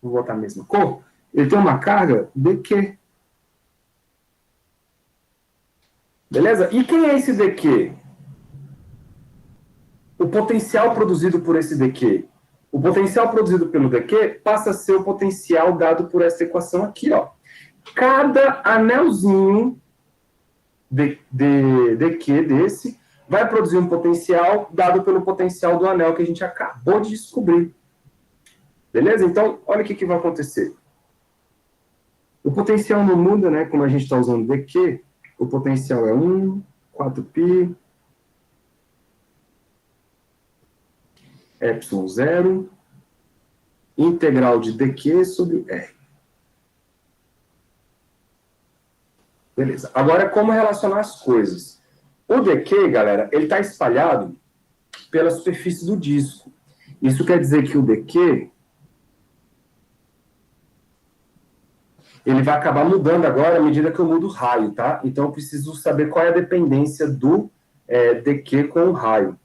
vou botar a mesma cor, ele tem uma carga dq. Beleza? E quem é esse dq? O potencial produzido por esse dq. O potencial produzido pelo dq passa a ser o potencial dado por essa equação aqui, ó. Cada anelzinho dq desse vai produzir um potencial dado pelo potencial do anel que a gente acabou de descobrir. Beleza? Então, olha o que vai acontecer. O potencial não muda, né? Como a gente está usando dq, o potencial é 1, 4π, epsilon 0, integral de dq sobre r. Beleza. Agora, como relacionar as coisas? O dq, galera, ele está espalhado pela superfície do disco. Isso quer dizer que o dq ele vai acabar mudando agora à medida que eu mudo o raio, tá? Então, eu preciso saber qual é a dependência do dq com o raio.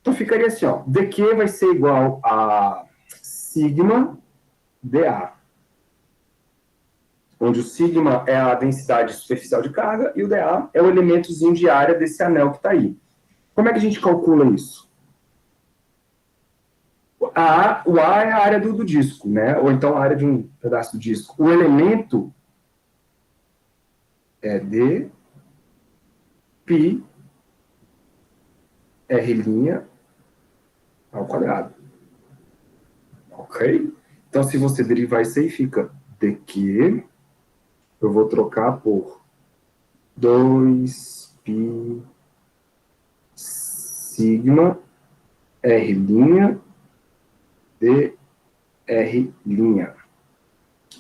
Então, ficaria assim, ó. dq vai ser igual a sigma dA. Onde o sigma é a densidade superficial de carga e o dA é o elementozinho de área desse anel que está aí. Como é que a gente calcula isso? O A é a área do disco, né? Ou então a área de um pedaço do disco. O elemento é d π r' ao quadrado. Ok? Então, se você derivar isso aí, fica dq, eu vou trocar por 2π sigma r' dr'.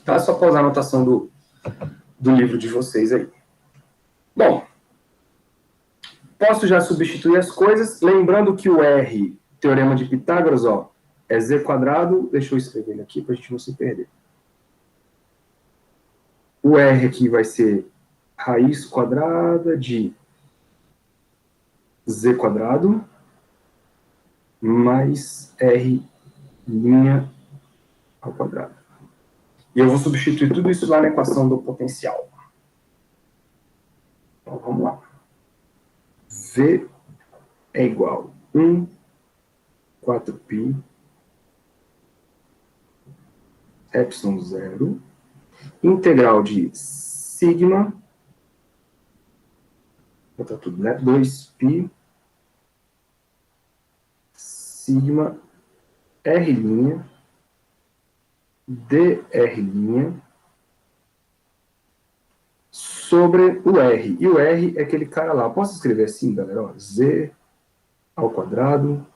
Tá? Só pausar a anotação do livro de vocês aí. Bom, posso já substituir as coisas, lembrando que o R, teorema de Pitágoras, ó, é z², deixa eu escrever ele aqui para a gente não se perder. O R aqui vai ser raiz quadrada de z² mais r' ao quadrado. E eu vou substituir tudo isso lá na equação do potencial. Então, vamos lá. V é igual a 1, 4π, epsilon 0, integral de sigma, vou botar tudo, né? 2π, sigma, R', dr', sobre o R. E o R é aquele cara lá. Posso escrever assim, galera? Ó, Z ao quadrado,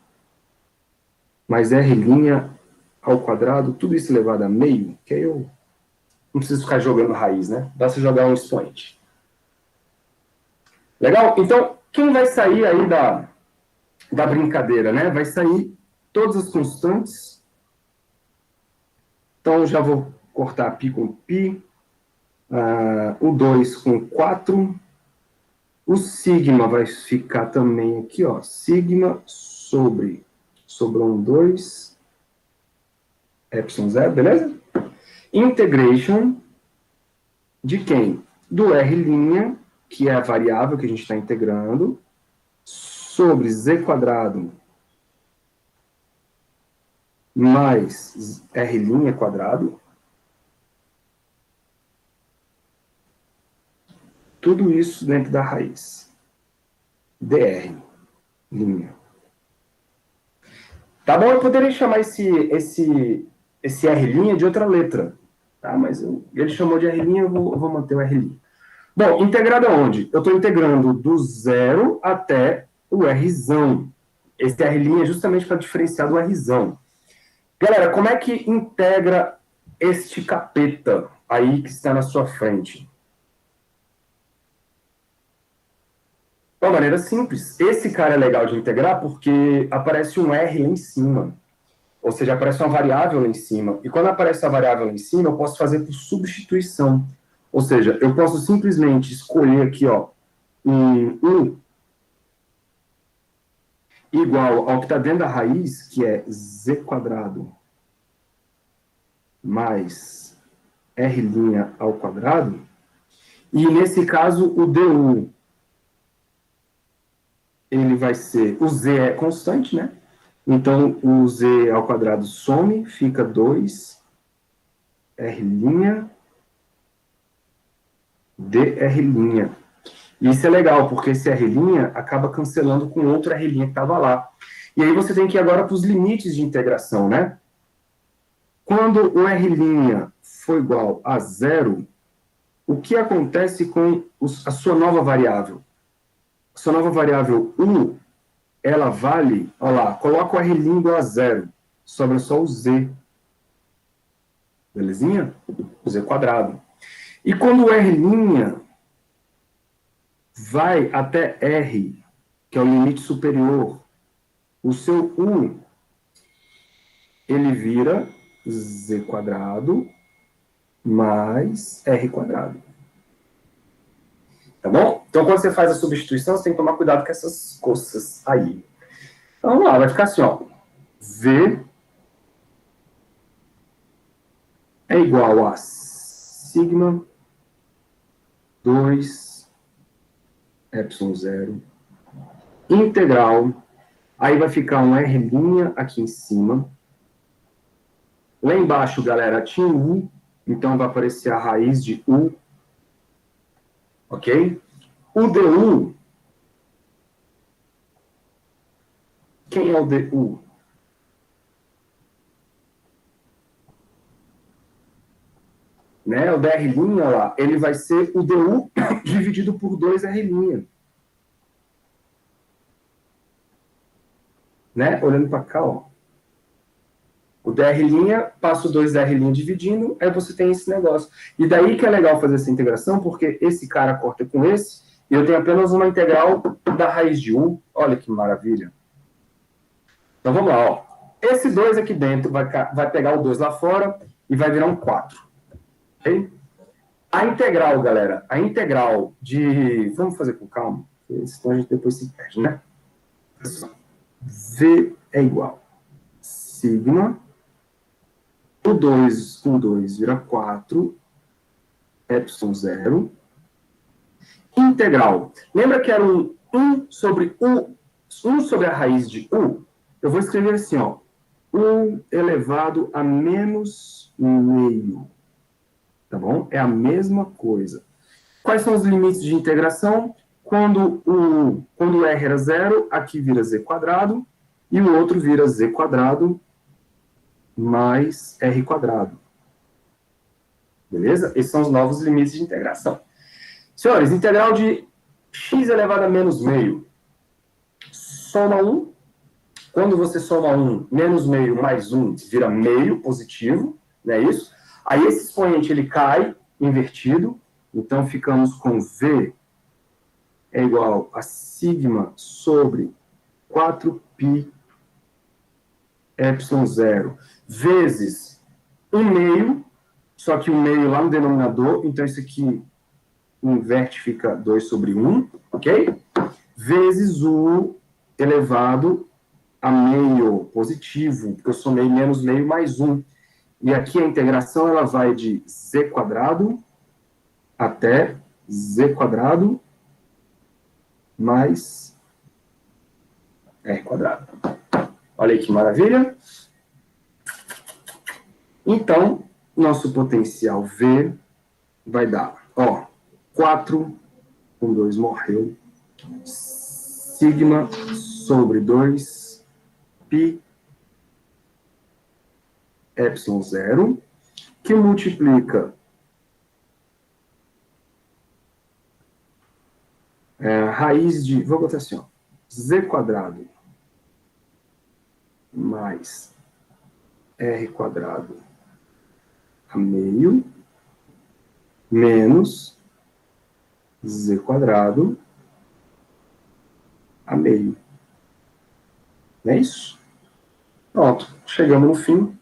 mais R' ao quadrado, tudo isso elevado a meio, que aí eu não preciso ficar jogando raiz, né? Basta jogar um expoente. Legal? Então, quem vai sair aí da brincadeira, né? Vai sair todas as constantes. Então, já vou cortar π com π, o 2 com 4, o sigma vai ficar também aqui, ó, sigma sobrou um 2, epsilon 0, beleza? Integration de quem? Do R', que é a variável que a gente está integrando, sobre z quadrado mais R' quadrado. Tudo isso dentro da raiz. dr'. Tá bom? Eu poderia chamar esse R' de outra letra. Tá? Mas ele chamou de R', eu vou manter o R'. Bom, integrado aonde? Eu estou integrando do 0 até o Rzão. Esse R' é justamente para diferenciar do Rzão. Galera, como é que integra este capeta aí que está na sua frente? De uma maneira simples. Esse cara é legal de integrar porque aparece um R lá em cima. Ou seja, aparece uma variável lá em cima. E quando aparece a variável lá em cima, eu posso fazer por substituição. Ou seja, eu posso simplesmente escolher aqui, ó, um igual ao que está dentro da raiz, que é z quadrado mais r' ao quadrado. E nesse caso, o du, ele vai ser, o z é constante, né? Então, o z ao quadrado some, fica 2 r' dr'. E isso é legal, porque esse R' acaba cancelando com outro R' que estava lá. E aí você tem que ir agora para os limites de integração, né? Quando o R' for igual a 0, o que acontece com a sua nova variável? A sua nova variável u, ela vale, olha lá, coloca o R' igual a 0, sobra só o z. Belezinha? O z quadrado. E quando o R' vai até R, que é o limite superior, o seu u, ele vira z quadrado mais r quadrado. Tá bom? Então, quando você faz a substituição, você tem que tomar cuidado com essas coisas aí. Então, vamos lá, vai ficar assim, ó. V é igual a sigma 2 epsilon 0 integral. Aí vai ficar um R' aqui em cima. Lá embaixo, galera, tinha U, então vai aparecer a raiz de U. Ok? O du, quem é o du? Né? O dr', lá, ele vai ser o du dividido por 2 R'. Né? Olhando para cá, ó. O dr', passa o 2r' dividindo, aí você tem esse negócio. E daí que é legal fazer essa integração, porque esse cara corta com esse, e eu tenho apenas uma integral da raiz de u. Olha que maravilha. Então vamos lá, ó. Esse 2 aqui dentro vai pegar o 2 lá fora e vai virar um 4. Ok? A integral, galera, a integral de... Vamos fazer com calma, senão a gente depois se perde, né? V é igual a sigma, o 2 com 2 vira 4, epsilon 0, integral. Lembra que era um 1 sobre a raiz de u? Eu vou escrever assim, ó. U elevado a menos meio. Tá bom? É a mesma coisa. Quais são os limites de integração? Quando o r era zero, aqui vira z quadrado, e o outro vira z quadrado mais r quadrado. Beleza? Esses são os novos limites de integração. Senhores, integral de x elevado a menos meio. Soma 1. Quando você soma 1, menos meio mais 1 vira meio positivo, não é isso? Aí esse expoente ele cai invertido, então ficamos com v é igual a sigma sobre 4π epsilon zero vezes 1 meio, só que o meio lá no denominador, então isso aqui inverte, fica 2 sobre 1, ok? Vezes o elevado a meio positivo, porque eu somei menos meio mais 1. E aqui a integração ela vai de z quadrado até z quadrado mais r quadrado. Olha aí que maravilha. Então, nosso potencial V vai dar, ó, 4 com 2 morreu, sigma sobre 2 π epsilon zero, que multiplica raiz de, vou botar assim, ó, z quadrado mais r quadrado a meio menos z quadrado a meio. Não é isso? Pronto, chegamos no fim.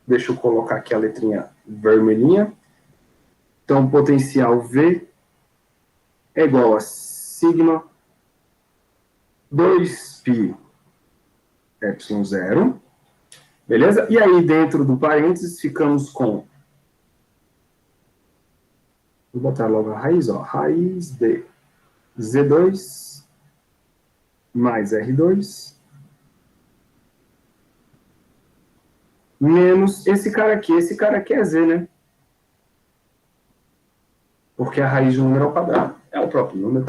Deixa eu colocar aqui a letrinha vermelhinha. Então, potencial V é igual a sigma 2π epsilon zero. Beleza? E aí, dentro do parênteses, ficamos com... Vou botar logo a raiz, ó. Raiz de Z2 mais R2 menos esse cara aqui. Esse cara aqui é Z, né? Porque a raiz de um número ao quadrado é o próprio número.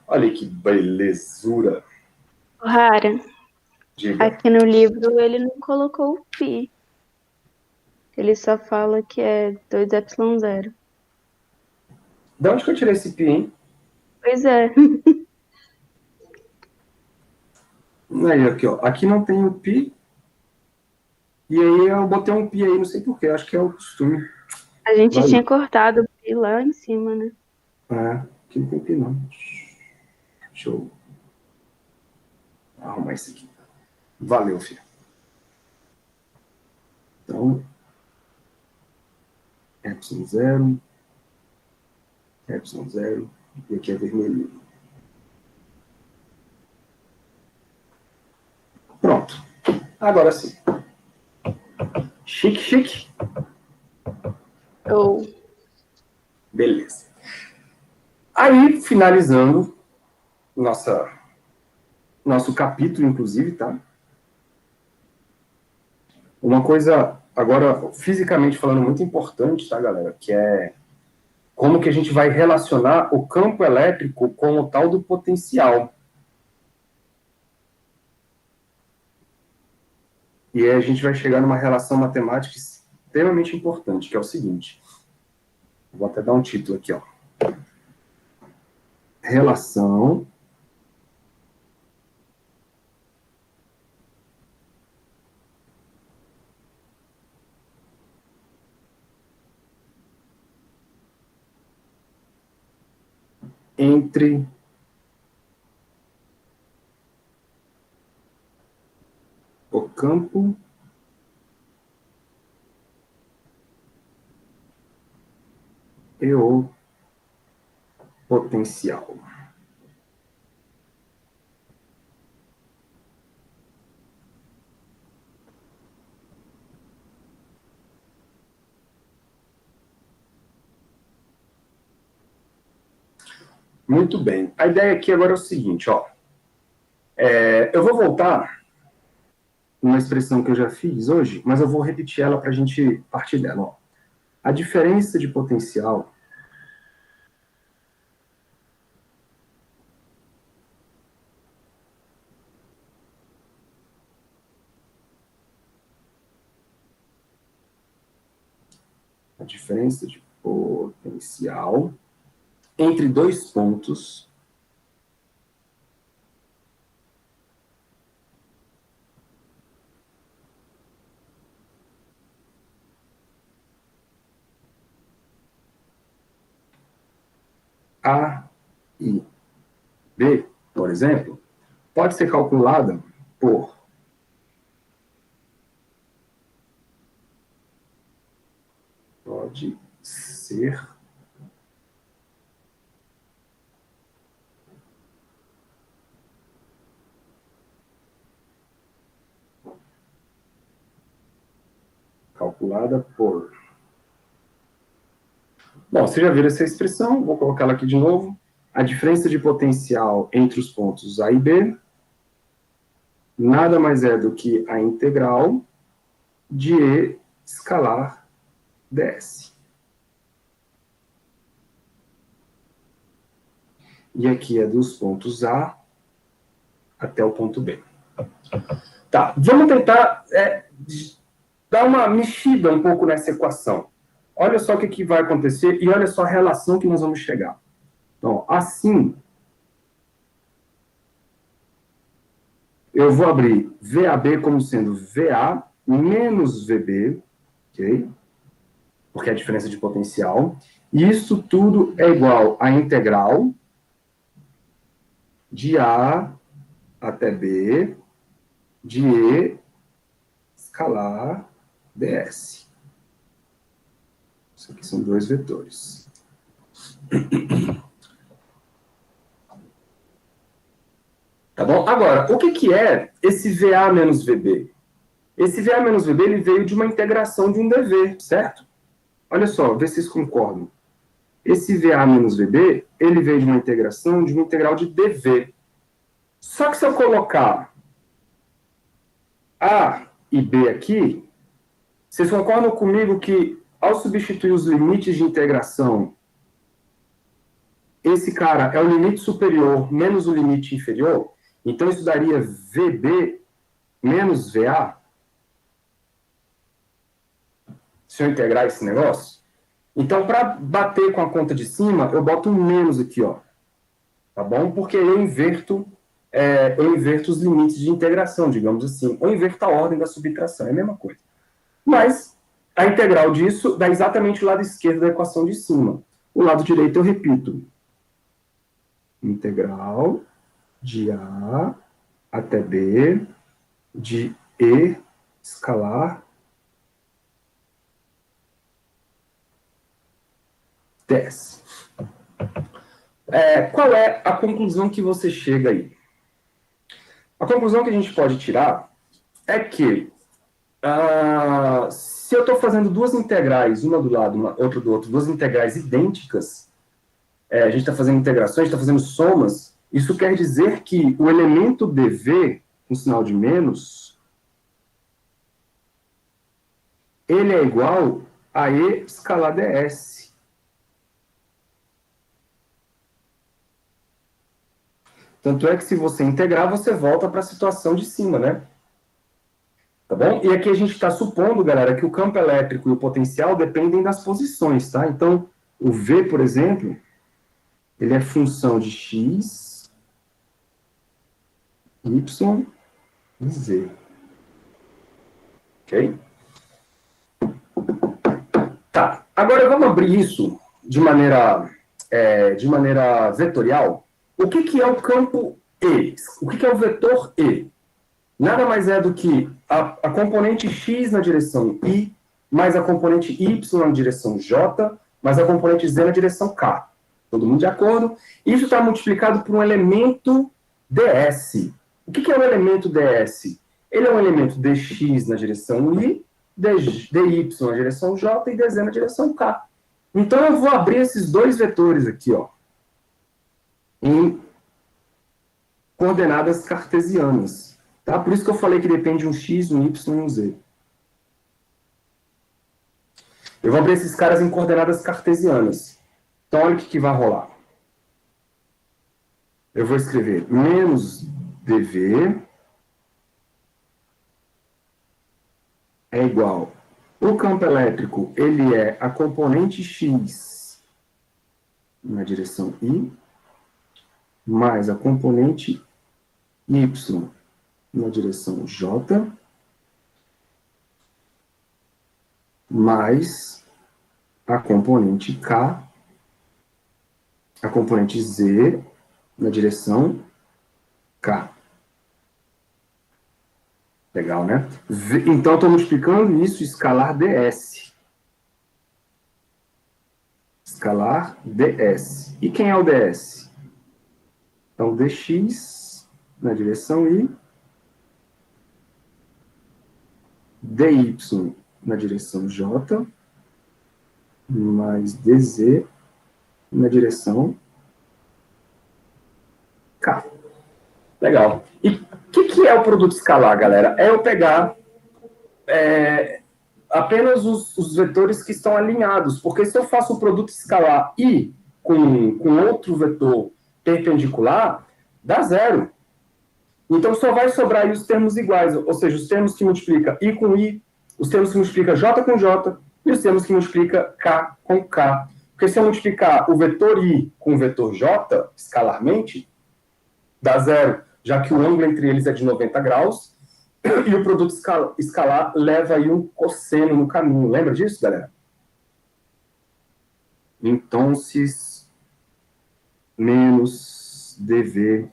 Olha que belezura. Rara. Diga. Aqui no livro ele não colocou o π. Ele só fala que é 2 epsilon zero. De onde que eu tirei esse π, hein? Pois é. Aí, aqui, ó. Aqui não tem o π. E aí eu botei um π aí, não sei porquê. Acho que é o costume. A gente Valeu. tinha cortado o π lá em cima, né? Aqui não tem π, não. Deixa eu arrumar isso aqui. Valeu, filho. Então, epsilon zero, e aqui é vermelhinho. Pronto. Agora sim. Chique, chique. Ou Beleza. Aí, finalizando nosso capítulo, inclusive, tá? Uma coisa, agora, fisicamente falando, muito importante, tá, galera? Que é como que a gente vai relacionar o campo elétrico com o tal do potencial. E aí a gente vai chegar numa relação matemática extremamente importante, que é o seguinte. Vou até dar um título aqui, ó. Relação entre o campo e o potencial. Muito bem. A ideia aqui agora é o seguinte, ó. Eu vou voltar uma expressão que eu já fiz hoje, mas eu vou repetir ela para a gente partir dela, ó. A diferença de potencial entre dois pontos A e B, por exemplo, pode ser calculada por pode ser calculada por... Bom, você já viu essa expressão, vou colocar ela aqui de novo. A diferença de potencial entre os pontos A e B nada mais é do que a integral de E escalar ds. E aqui é dos pontos A até o ponto B. Tá, vamos tentar dar uma mexida um pouco nessa equação. Olha só o que vai acontecer e olha só a relação que nós vamos chegar. Então, assim, eu vou abrir VAB como sendo VA menos VB, ok? Porque é a diferença de potencial. E isso tudo é igual à integral de A até B de E escalar ds. Isso aqui são dois vetores. Tá bom? Agora, o que é esse VA menos VB? Esse VA menos VB ele veio de uma integração de um dv, certo? Olha só, vê se vocês concordam. Esse VA menos VB, ele veio de uma integração de uma integral de dv. Só que se eu colocar A e B aqui, vocês concordam comigo que, ao substituir os limites de integração, esse cara é o limite superior menos o limite inferior? Então, isso daria VB menos VA? Se eu integrar esse negócio? Então, para bater com a conta de cima, eu boto um menos aqui, ó. Tá bom? Porque eu inverto os limites de integração, digamos assim. Ou inverto a ordem da subtração, é a mesma coisa. Mas a integral disso dá exatamente o lado esquerdo da equação de cima. O lado direito eu repito. Integral de A até B de E escalar ds. Qual é a conclusão que você chega aí? A conclusão que a gente pode tirar é que se eu estou fazendo duas integrais, uma do lado, outra do outro, duas integrais idênticas, a gente está fazendo integrações, está fazendo somas, isso quer dizer que o elemento dv, com sinal de menos, ele é igual a E escalar ds. Tanto é que se você integrar, você volta para a situação de cima, né? Tá bom? E aqui a gente está supondo, galera, que o campo elétrico e o potencial dependem das posições, tá? Então, o V, por exemplo, ele é função de x, y e z. Ok? Tá. Agora vamos abrir isso de maneira vetorial. O que é o campo E? O que é o vetor E? Nada mais é do que a componente x na direção i, mais a componente y na direção j, mais a componente z na direção k. Todo mundo de acordo? Isso está multiplicado por um elemento ds. O que é o elemento ds? Ele é um elemento dx na direção i, dy na direção j e dz na direção k. Então eu vou abrir esses dois vetores aqui, ó. em coordenadas cartesianas. Tá? Por isso que eu falei que depende de um x, um y e um z. Eu vou abrir esses caras em coordenadas cartesianas. Então, olha o que vai rolar. Eu vou escrever menos dv é igual. O campo elétrico, ele é a componente x na direção y, mais a componente y na direção j, mais a componente k, a componente z na direção k. Legal, né? Então, estou multiplicando isso, escalar ds. Escalar ds. E quem é o ds? Então, dx na direção y, dy na direção j, mais dz na direção k. Legal. E o que é o produto escalar, galera? É eu pegar apenas os vetores que estão alinhados, porque se eu faço o produto escalar i com outro vetor perpendicular, dá zero. Então só vai sobrar aí os termos iguais, ou seja, os termos que multiplica i com i, os termos que multiplica j com j, e os termos que multiplica k com k. Porque se eu multiplicar o vetor i com o vetor j, escalarmente, dá zero, já que o ângulo entre eles é de 90 graus, e o produto escalar leva aí um cosseno no caminho. Lembra disso, galera? Então, menos dv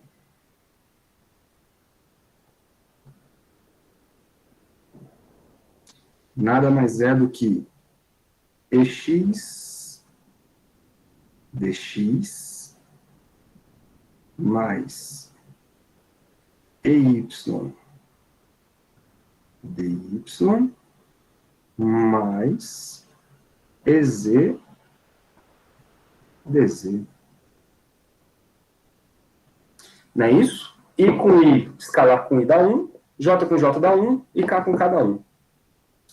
nada mais é do que ex dx mais ey dy mais ez dz. Não é isso? I com i, escalar com i dá 1, j com j dá 1 e k com k dá 1.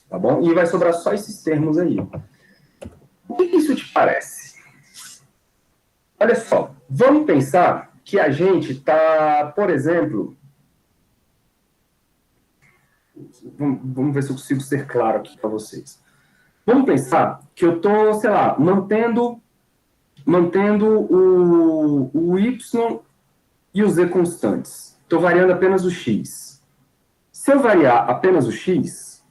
Tá bom? E vai sobrar só esses termos aí. O que isso te parece? Olha só, vamos pensar que a gente está, por exemplo... Vamos ver se eu consigo ser claro aqui para vocês. Vamos pensar que eu estou, sei lá, mantendo o y e o z constantes. Estou variando apenas o x. Se eu variar apenas o x,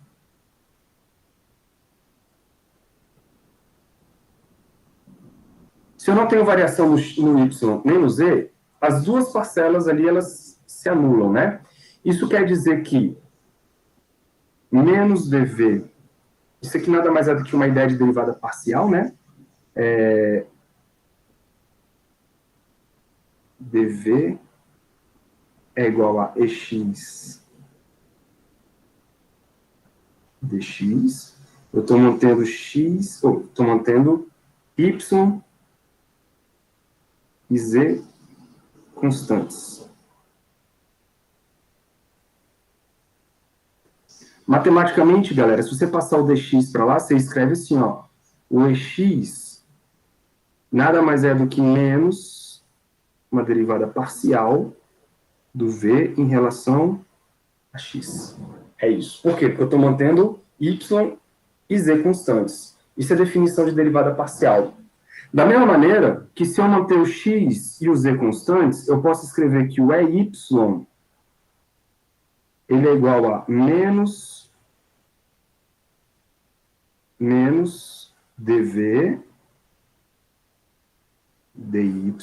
se eu não tenho variação no y nem no z, as duas parcelas ali, elas se anulam, né? Isso quer dizer que menos dv, isso aqui nada mais é do que uma ideia de derivada parcial, né? dv é igual a ex dx. Eu estou mantendo x, ou estou mantendo y e z constantes. Matematicamente, galera, se você passar o dx para lá, você escreve assim, ó, o ex nada mais é do que menos uma derivada parcial do v em relação a x. É isso. Por quê? Porque eu estou mantendo y e z constantes. Isso é definição de derivada parcial. Da mesma maneira que se eu manter o x e o z constantes, eu posso escrever que o EY ele é igual a menos dv dy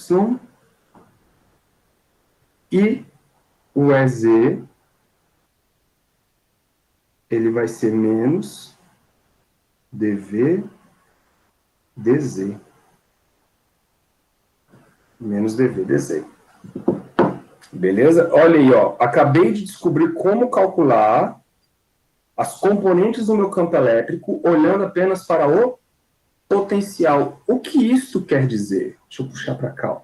e o EZ ele vai ser menos dv dz. Menos dv dz. Beleza? Olha aí, ó. Acabei de descobrir como calcular as componentes do meu campo elétrico olhando apenas para o potencial. O que isso quer dizer? Deixa eu puxar para cá, ó.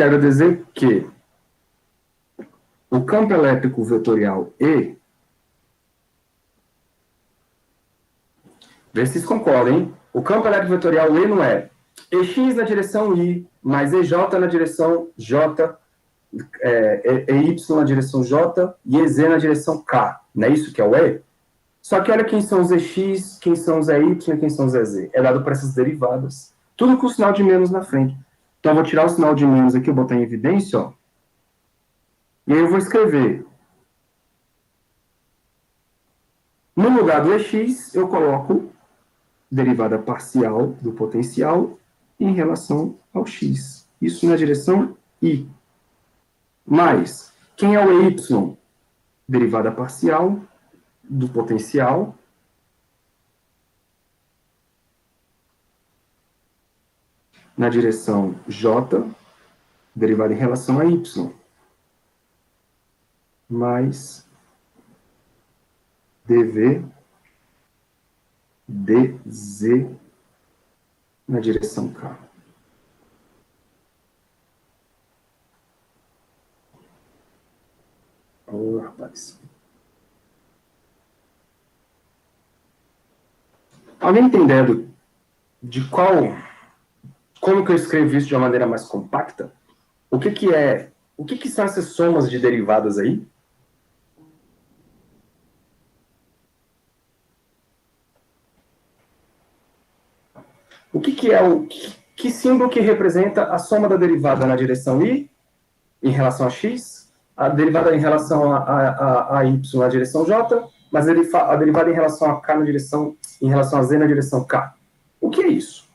quero dizer que o campo elétrico vetorial E, vê se vocês concordam, hein? O campo elétrico vetorial E não é EX na direção I, mais EJ na direção J, EY na direção J e EZ na direção K. Não é isso que é o E? Só que olha quem são os EX, quem são os EY e quem são os EZ. É dado por essas derivadas. Tudo com o sinal de menos na frente. Então, eu vou tirar o sinal de menos aqui, eu vou botar em evidência, ó. E aí eu vou escrever. No lugar do EX, eu coloco derivada parcial do potencial em relação ao X. Isso na direção I. Mais, quem é o EY? Derivada parcial do potencial na direção J, derivada em relação a Y. Mais dv dz na direção K. Ô, rapaz. Alguém tem ideia de como que eu escrevo isso de uma maneira mais compacta? O que são essas somas de derivadas aí? O que é que símbolo que representa a soma da derivada na direção I em relação a X, a derivada em relação a Y na direção J, mas a derivada em relação a K em relação a Z na direção K. O que é isso?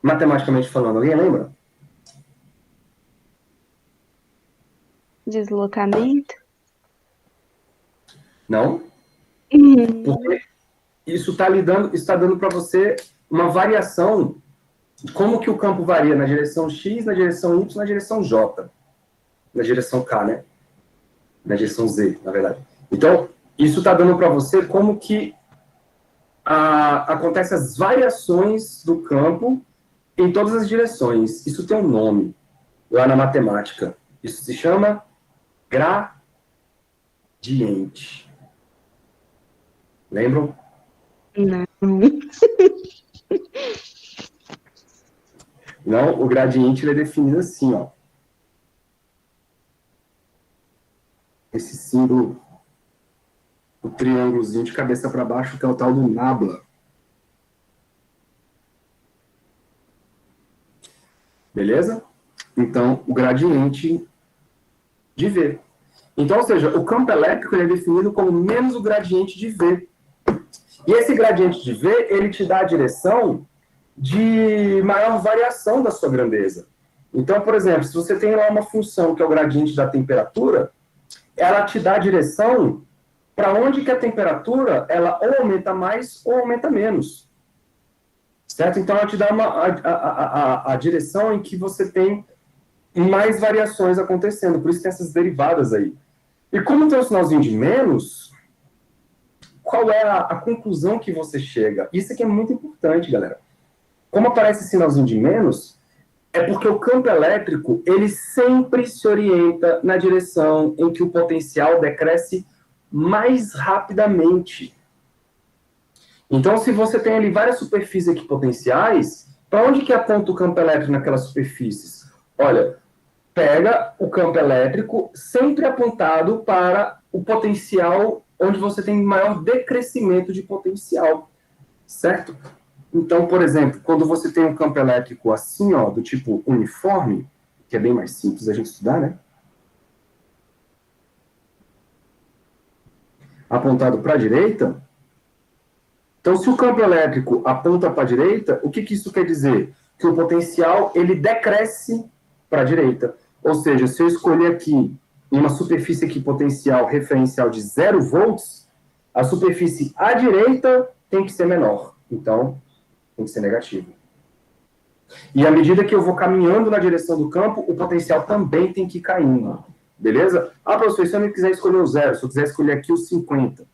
Matematicamente falando, alguém lembra? Deslocamento? Não? Porque isso está dando para você uma variação de como que o campo varia na direção X, na direção Y, na direção J. Na direção K, né? Na direção Z, na verdade. Então, isso está dando para você como que acontecem as variações do campo em todas as direções. Isso tem um nome lá na matemática. Isso se chama gradiente. Lembram? Não. Não, o gradiente ele é definido assim, ó. Esse símbolo, o triângulozinho de cabeça para baixo, que é o tal do nabla. Beleza? Então, o gradiente de V. Então, ou seja, o campo elétrico ele é definido como menos o gradiente de V. E esse gradiente de V, ele te dá a direção de maior variação da sua grandeza. Então, por exemplo, se você tem lá uma função que é o gradiente da temperatura, ela te dá a direção para onde que a temperatura ela ou aumenta mais ou aumenta menos. Certo? Então, ela te dá a direção em que você tem mais variações acontecendo. Por isso tem essas derivadas aí. E como tem um sinalzinho de menos, qual é a conclusão que você chega? Isso aqui é muito importante, galera. Como aparece esse sinalzinho de menos, é porque o campo elétrico, ele sempre se orienta na direção em que o potencial decresce mais rapidamente. Então, se você tem ali várias superfícies equipotenciais, para onde que aponta o campo elétrico naquelas superfícies? Olha, pega o campo elétrico sempre apontado para o potencial onde você tem maior decrescimento de potencial, certo? Então, por exemplo, quando você tem um campo elétrico assim, ó, do tipo uniforme, que é bem mais simples a gente estudar, né? Apontado para a direita. Então, se o campo elétrico aponta para a direita, o que isso quer dizer? Que o potencial, ele decresce para a direita. Ou seja, se eu escolher aqui em uma superfície equipotencial referencial de 0 volts, a superfície à direita tem que ser menor. Então, tem que ser negativo. E à medida que eu vou caminhando na direção do campo, o potencial também tem que ir caindo. Beleza? Ah, professor, se eu não quiser escolher o 0, se eu quiser escolher aqui o 50,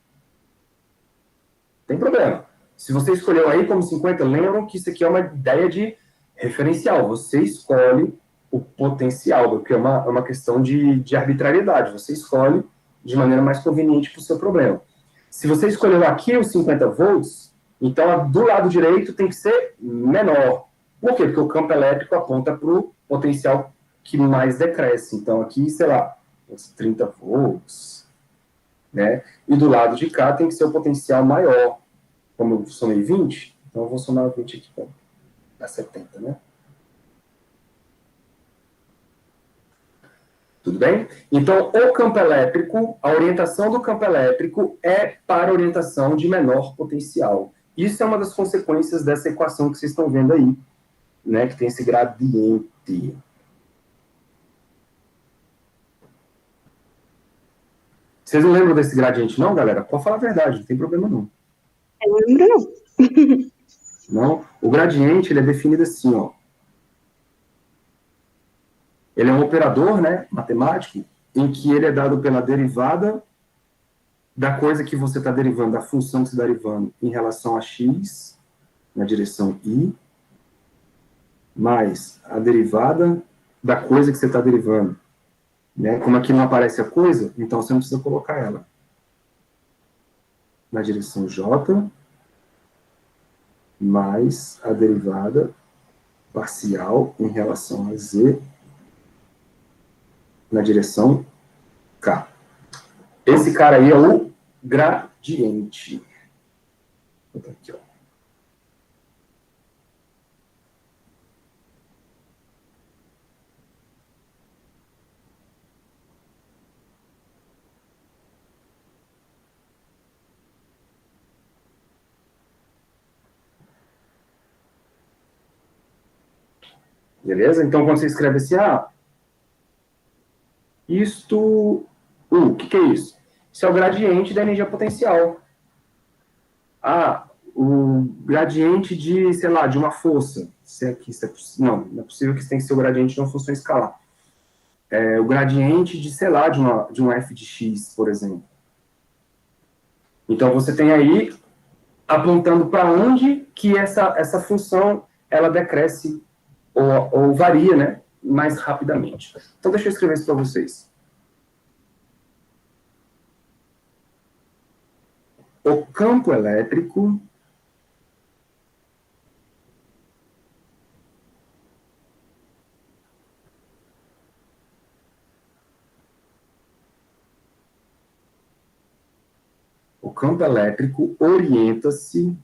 tem problema. Se você escolheu aí como 50, lembram que isso aqui é uma ideia de referencial. Você escolhe o potencial, porque é uma questão de arbitrariedade. Você escolhe de maneira mais conveniente para o seu problema. Se você escolheu aqui os 50 volts, então do lado direito tem que ser menor. Por quê? Porque o campo elétrico aponta para o potencial que mais decresce. Então aqui, sei lá, uns 30 volts, né? E do lado de cá tem que ser o potencial maior. Como eu somei 20, então eu vou somar 20 aqui para dar 70, né? Tudo bem? Então, o campo elétrico, a orientação do campo elétrico é para orientação de menor potencial. Isso é uma das consequências dessa equação que vocês estão vendo aí, né? Que tem esse gradiente. Vocês não lembram desse gradiente, não, galera? Pode falar a verdade, não tem problema não. Eu lembro, não. Não? O gradiente, ele é definido assim, ó. Ele é um operador, né, matemático, em que ele é dado pela derivada da coisa que você está derivando, da função que você está derivando em relação a x, na direção y, mais a derivada da coisa que você está derivando. Né? Como aqui não aparece a coisa, então você não precisa colocar ela. Na direção j, mais a derivada parcial em relação a z, na direção k. Esse cara aí é o gradiente. Vou botar aqui, ó. Beleza? Então, quando você escreve assim, o que é isso? Isso é o gradiente da energia potencial. O gradiente de, sei lá, de uma força. Não é possível que isso tenha que ser o gradiente de uma função escalar. O gradiente de, sei lá, de um f de x, por exemplo. Então, você tem aí, apontando para onde que essa função, ela decresce ou varia, né, mais rapidamente. Então, deixa eu escrever isso para vocês. O campo elétrico orienta-se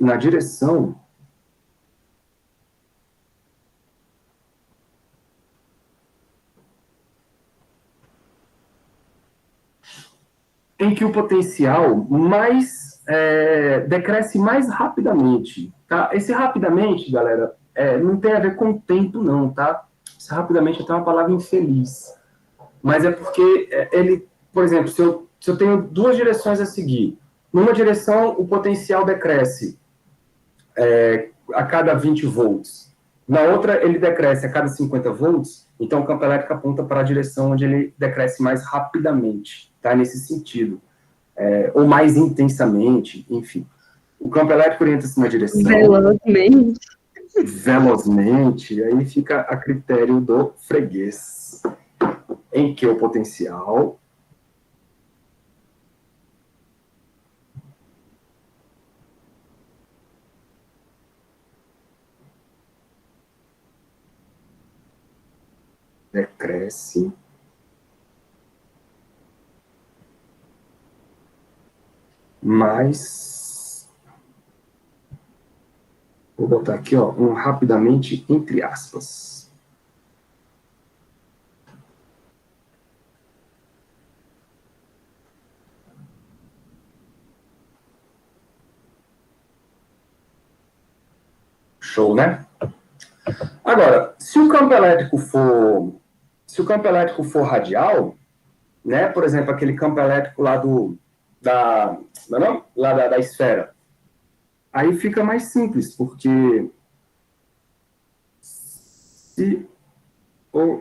na direção em que o potencial decresce mais rapidamente. Tá? Esse rapidamente, galera, não tem a ver com o tempo, não, tá? Esse rapidamente é até uma palavra infeliz. Mas é porque ele, por exemplo, se eu tenho duas direções a seguir, numa direção o potencial decresce a cada 20 volts. Na outra, ele decresce a cada 50 volts, então o campo elétrico aponta para a direção onde ele decresce mais rapidamente, tá? Nesse sentido. Ou mais intensamente, enfim. O campo elétrico orienta-se na direção... Velozmente, aí fica a critério do freguês, em que o potencial decresce mais, vou botar aqui, ó, rapidamente entre aspas. Show, né? Agora, se o campo elétrico for radial, né? Por exemplo, aquele campo elétrico lá da esfera. Aí fica mais simples, porque se o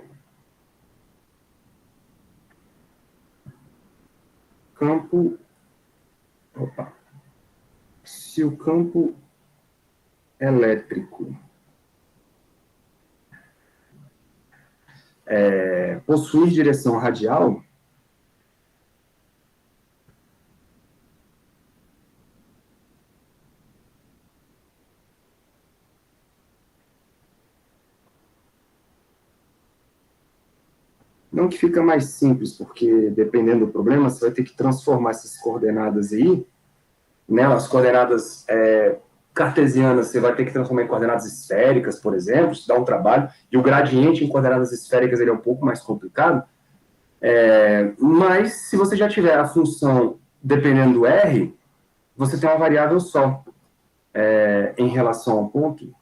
campo... Opa. Se o campo elétrico possuir direção radial, não que fica mais simples, porque dependendo do problema, você vai ter que transformar essas coordenadas aí, né, as coordenadas cartesianas, você vai ter que transformar em coordenadas esféricas, por exemplo, isso dá um trabalho, e o gradiente em coordenadas esféricas ele é um pouco mais complicado, mas se você já tiver a função dependendo do R, você tem uma variável só em relação ao ponto,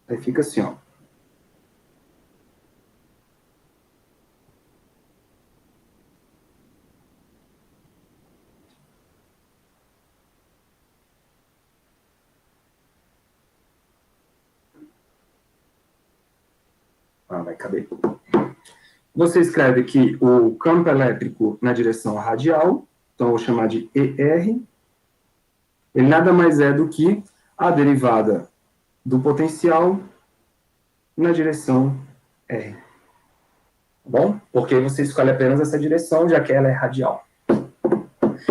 aí fica assim, ó. Vai caber. Você escreve que o campo elétrico na direção radial, então eu vou chamar de ER, ele nada mais é do que a derivada do potencial na direção R. Tá bom? Porque você escolhe apenas essa direção, já que ela é radial.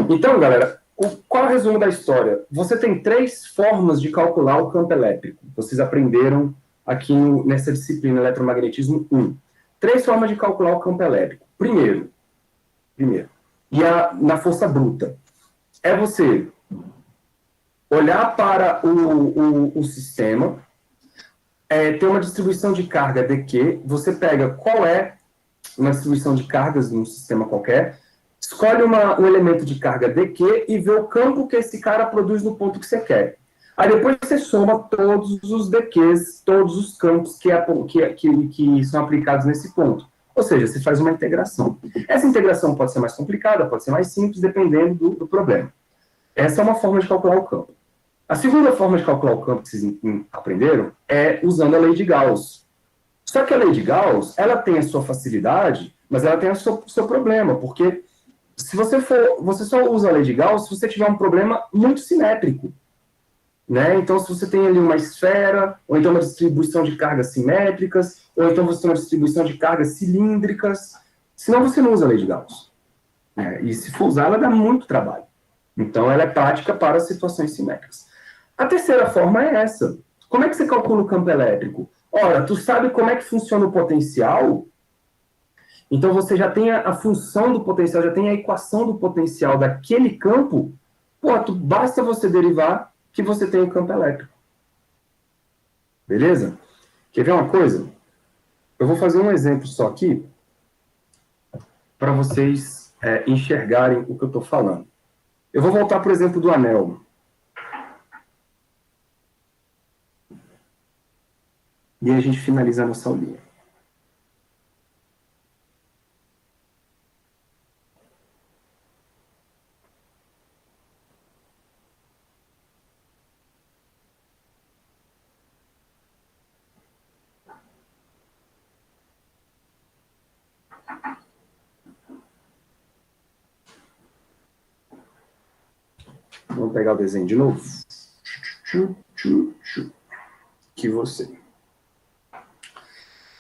Então, galera, qual é o resumo da história? Você tem 3 formas de calcular o campo elétrico. Vocês aprenderam aqui nessa disciplina Eletromagnetismo 1. 3 formas de calcular o campo elétrico. Primeiro, e na força bruta, é você olhar para o sistema, ter uma distribuição de carga dQ, você pega qual é uma distribuição de cargas num sistema qualquer, escolhe um elemento de carga dQ e vê o campo que esse cara produz no ponto que você quer. Aí depois você soma todos os DQs, todos os campos que são aplicados nesse ponto. Ou seja, você faz uma integração. Essa integração pode ser mais complicada, pode ser mais simples, dependendo do problema. Essa é uma forma de calcular o campo. A segunda forma de calcular o campo que vocês aprenderam é usando a lei de Gauss. Só que a lei de Gauss, ela tem a sua facilidade, mas ela tem o seu problema, porque se você só usa a lei de Gauss se você tiver um problema muito simétrico. Né? Então, se você tem ali uma esfera, ou então uma distribuição de cargas simétricas, ou então você tem uma distribuição de cargas cilíndricas, senão você não usa a lei de Gauss. E se for usar, ela dá muito trabalho. Então, ela é prática para situações simétricas. A terceira forma é essa. Como é que você calcula o campo elétrico? Ora, tu sabe como é que funciona o potencial? Então, você já tem a função do potencial, já tem a equação do potencial daquele campo. Basta você derivar que você tem o campo elétrico. Beleza? Quer ver uma coisa? Eu vou fazer um exemplo só aqui, para vocês enxergarem o que eu estou falando. Eu vou voltar, por exemplo, do anel. E aí a gente finaliza a nossa aulinha. Vamos pegar o desenho de novo. Que você.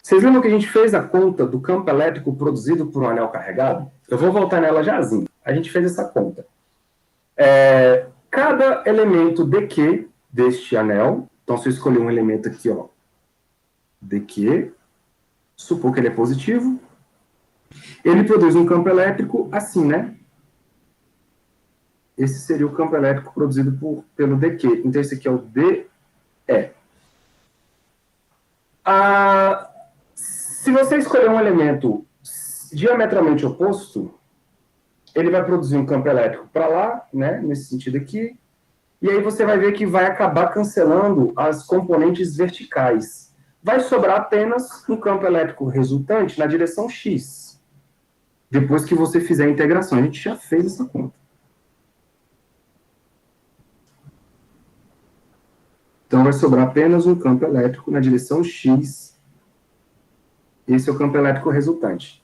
Vocês lembram que a gente fez a conta do campo elétrico produzido por um anel carregado? Eu vou voltar nela jazinho. A gente fez essa conta. Cada elemento dQ deste anel, então se eu escolher um elemento aqui, ó, dQ, supor que ele é positivo, ele produz um campo elétrico assim, né? Esse seria o campo elétrico produzido pelo dQ. Então, esse aqui é o DE. Se você escolher um elemento diametralmente oposto, ele vai produzir um campo elétrico para lá, né, nesse sentido aqui, e aí você vai ver que vai acabar cancelando as componentes verticais. Vai sobrar apenas um campo elétrico resultante na direção X. Depois que você fizer a integração. A gente já fez essa conta. Então, vai sobrar apenas um campo elétrico na direção X. Esse é o campo elétrico resultante.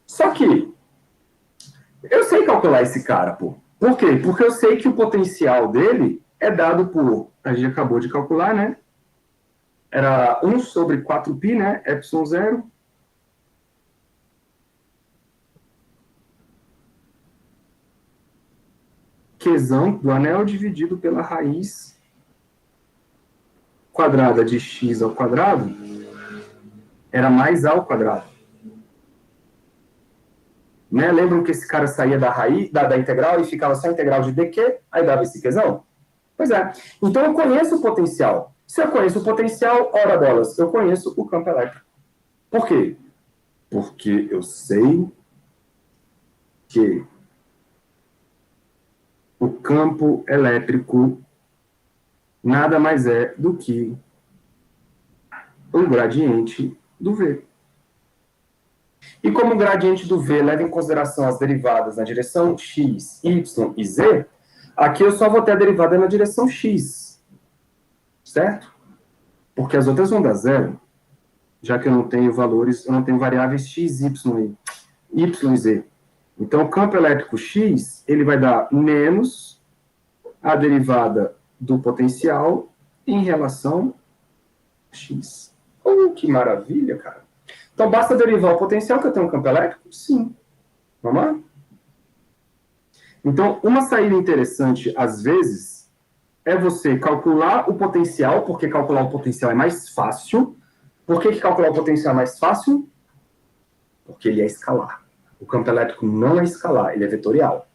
Só que, Eu sei calcular esse cara, pô. Por quê? Porque eu sei que o potencial dele é dado por... A gente acabou de calcular, né? Era 1 sobre 4π, né? Epsilon zero. Qzão do anel dividido pela raiz quadrada de x ao quadrado era mais a ao quadrado. Né? Lembram que esse cara saía da raiz, da integral e ficava só integral de dq, aí dava esse Qzão? Pois é. Então eu conheço o potencial. Se eu conheço o potencial, ora bolas, eu conheço o campo elétrico. Por quê? Porque eu sei que o campo elétrico nada mais é do que o gradiente do V. E como o gradiente do V leva em consideração as derivadas na direção x, y e z, aqui eu só vou ter a derivada na direção x. Certo? Porque as outras vão dar zero, já que eu não tenho valores, eu não tenho variáveis x, y e z. Então, o campo elétrico x, ele vai dar menos a derivada do potencial em relação a x. Oh, que maravilha, cara. Então, basta derivar o potencial que eu tenho um campo elétrico? Sim. Vamos lá? Então, uma saída interessante, às vezes, é você calcular o potencial, porque calcular o potencial é mais fácil. Por que calcular o potencial é mais fácil? Porque ele é escalar. O campo elétrico não é escalar, ele é vetorial.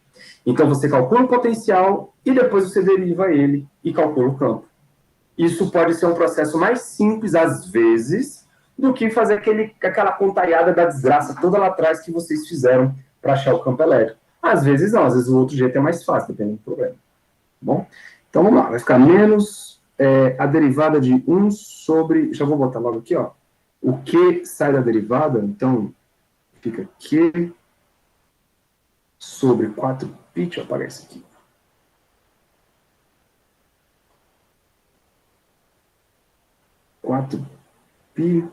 Então, você calcula o potencial e depois você deriva ele e calcula o campo. Isso pode ser um processo mais simples, às vezes, do que fazer aquela contaiada da desgraça toda lá atrás que vocês fizeram para achar o campo elétrico. Às vezes não, às vezes o outro jeito é mais fácil, dependendo do problema. Bom, então vamos lá, vai ficar menos a derivada de 1 sobre... Já vou botar logo aqui, ó. O Q sai da derivada, então fica Q sobre 4π, deixa eu apagar isso aqui. 4π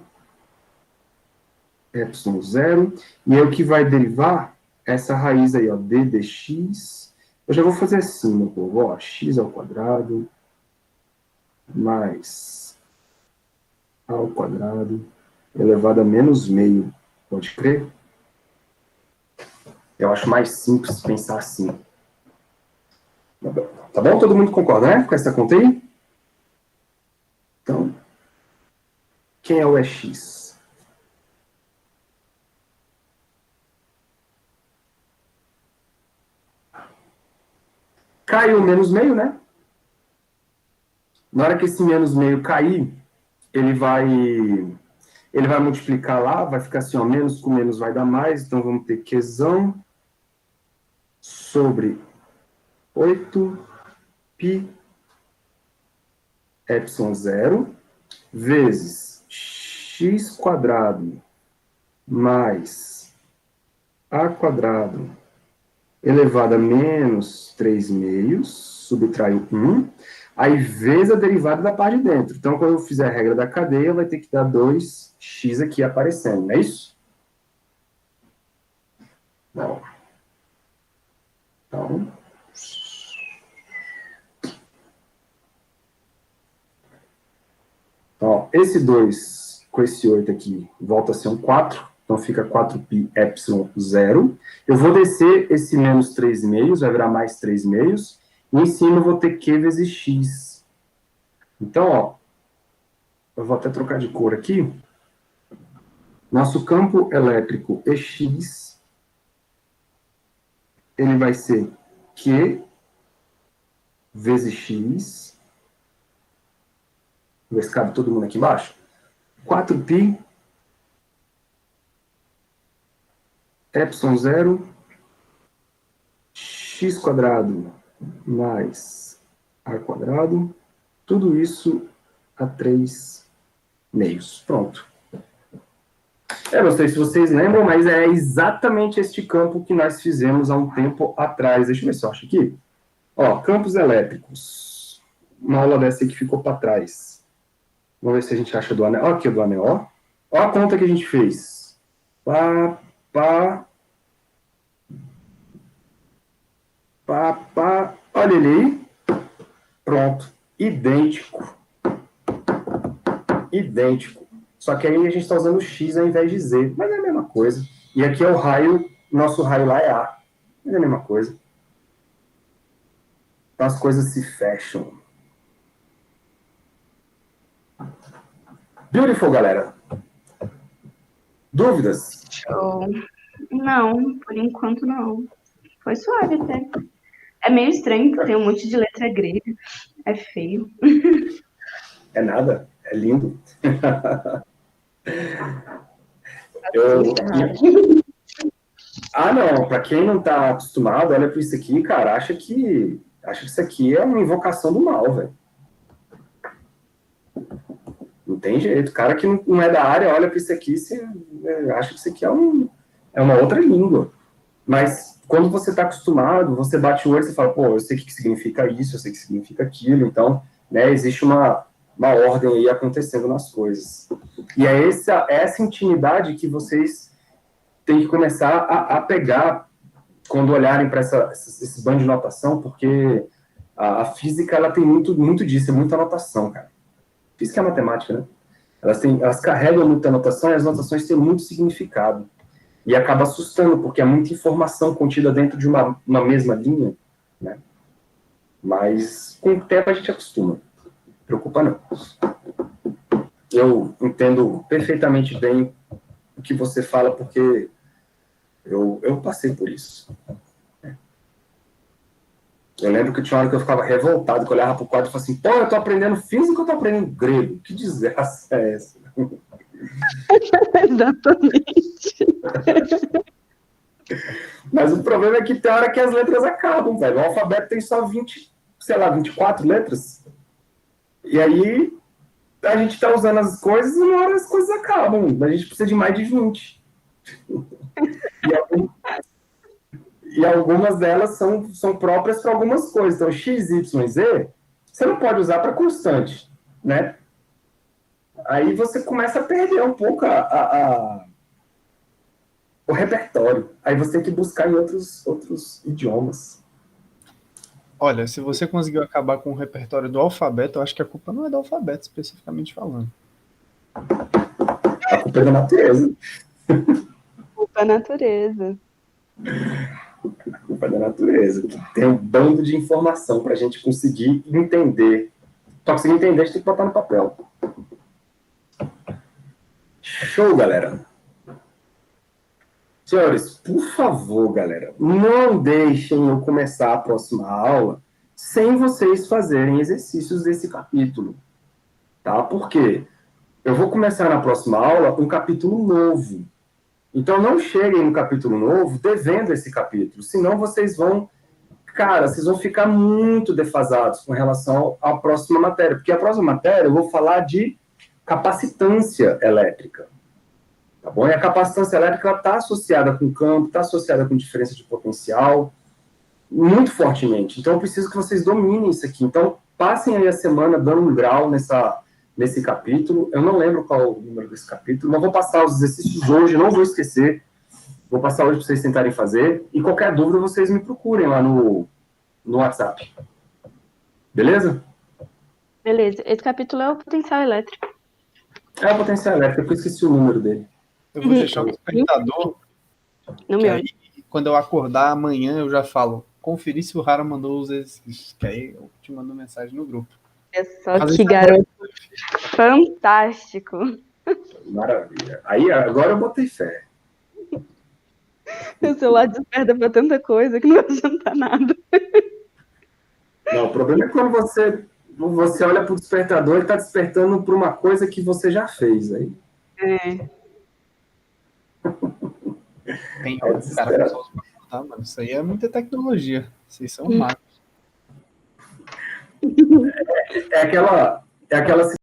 epsilon zero, e aí o que vai derivar essa raiz aí, ó, d dx. Eu já vou fazer assim, meu povo, ó, x ao quadrado mais a ao quadrado elevado a menos meio. Pode crer? Eu acho mais simples pensar assim. Tá bom? Todo mundo concorda, né? Com essa conta aí? Então, quem é o EX? Caiu o menos meio, né? Na hora que esse menos meio cair, ele vai multiplicar lá, vai ficar assim, ó, menos com menos vai dar mais, então vamos ter Qzão sobre 8π epsilon zero vezes x quadrado mais a quadrado elevado a menos 3 meios, subtraio 1, aí vezes a derivada da parte de dentro. Então, quando eu fizer a regra da cadeia, vai ter que dar 2x aqui aparecendo, não é isso? Bom. Então... Ó, esse 2 com esse 8 aqui volta a ser um 4, então fica 4π epsilon zero. Eu vou descer esse menos 3 meios, vai virar mais 3 meios, e em cima eu vou ter Q vezes x. Então, ó, eu vou até trocar de cor aqui. Nosso campo elétrico EX, ele vai ser Q vezes x. Vou ver se cabe todo mundo aqui embaixo. 4π epsilon zero x quadrado mais a quadrado, tudo isso a 3 meios. Pronto. Eu não sei se vocês lembram, mas é exatamente este campo que nós fizemos há um tempo atrás. Deixa eu ver se eu acho aqui. Ó, campos elétricos. Uma aula dessa aqui ficou para trás. Vamos ver se a gente acha do anel. Ó, aqui o do anel, ó. Ó a conta que a gente fez. Pá, pá. Pá. Olha ele aí. Pronto. Idêntico. Só que aí a gente está usando X ao invés de Z. Mas é a mesma coisa. E aqui é o raio, nosso raio lá é A. Mas é a mesma coisa. Então as coisas se fecham. Beautiful, galera. Dúvidas? Show. Não, por enquanto não. Foi suave até. É meio estranho que tem um monte de letra grega. É feio. É nada. É lindo. Não. Para quem não tá acostumado, olha para isso aqui, cara, acha que isso aqui é uma invocação do mal, velho. Não tem jeito. O cara que não é da área olha para isso aqui e acha que isso aqui é uma outra língua. Mas quando você está acostumado, você bate o olho e fala, pô, eu sei o que significa isso, eu sei o que significa aquilo. Então, né, existe uma ordem aí acontecendo nas coisas. E é essa intimidade que vocês têm que começar a pegar quando olharem para esse bando de notação, porque a física ela tem muito disso, é muita anotação, cara. Física é matemática, né? Elas carregam muita anotação e as anotações têm muito significado. E acaba assustando, porque é muita informação contida dentro de uma mesma linha, né? Mas com o tempo a gente acostuma. Não preocupa não. Eu entendo perfeitamente bem o que você fala, porque eu passei por isso. Eu lembro que tinha uma hora que eu ficava revoltado, que eu olhava pro quadro e falava assim, pô, eu tô aprendendo física ou eu tô aprendendo grego? Que desgraça é essa? Exatamente. Mas o problema é que tem hora que as letras acabam, velho. O alfabeto tem só 24 letras. E aí a gente tá usando as coisas e uma hora as coisas acabam. A gente precisa de mais de 20. E algumas delas são próprias para algumas coisas. Então, X, Y, Z, você não pode usar para constante, né? Aí você começa a perder um pouco o repertório. Aí você tem que buscar em outros idiomas. Olha, se você conseguiu acabar com o repertório do alfabeto, eu acho que a culpa não é do alfabeto, especificamente falando. A culpa é da natureza. Culpa natureza. A culpa é da natureza. Tem um bando de informação para a gente conseguir entender. Para conseguir entender, a gente tem que botar no papel. Show, galera. Senhores, por favor, galera, não deixem eu começar a próxima aula sem vocês fazerem exercícios desse capítulo. Tá? Por quê? Eu vou começar na próxima aula um capítulo novo. Então, não cheguem no capítulo novo devendo esse capítulo, senão vocês vão ficar muito defasados com relação à próxima matéria, porque a próxima matéria eu vou falar de capacitância elétrica, tá bom? E a capacitância elétrica está associada com campo, está associada com diferença de potencial, muito fortemente. Então, eu preciso que vocês dominem isso aqui. Então, passem aí a semana dando um grau nesse capítulo. Eu não lembro qual o número desse capítulo, mas vou passar os exercícios hoje, não vou esquecer. Vou passar hoje para vocês tentarem fazer. E qualquer dúvida, vocês me procurem lá no WhatsApp. Beleza? Beleza. Esse capítulo é o potencial elétrico. É o potencial elétrico, eu esqueci o número dele. Eu vou deixar um despertador, No que meu. aí, quando eu acordar amanhã, eu já falo, conferir se o Rara mandou os exercícios, que aí eu te mando mensagem no grupo. É só Mas que isso é garoto fantástico. Maravilha. Aí, agora eu botei fé. Meu celular desperta pra tanta coisa que não vai adiantar nada. Não, o problema é quando você olha para o despertador e está despertando para uma coisa que você já fez. Aí. É. Tem É cara que só usa pra contar, mano. Isso aí é muita tecnologia. Vocês são magos. É aquela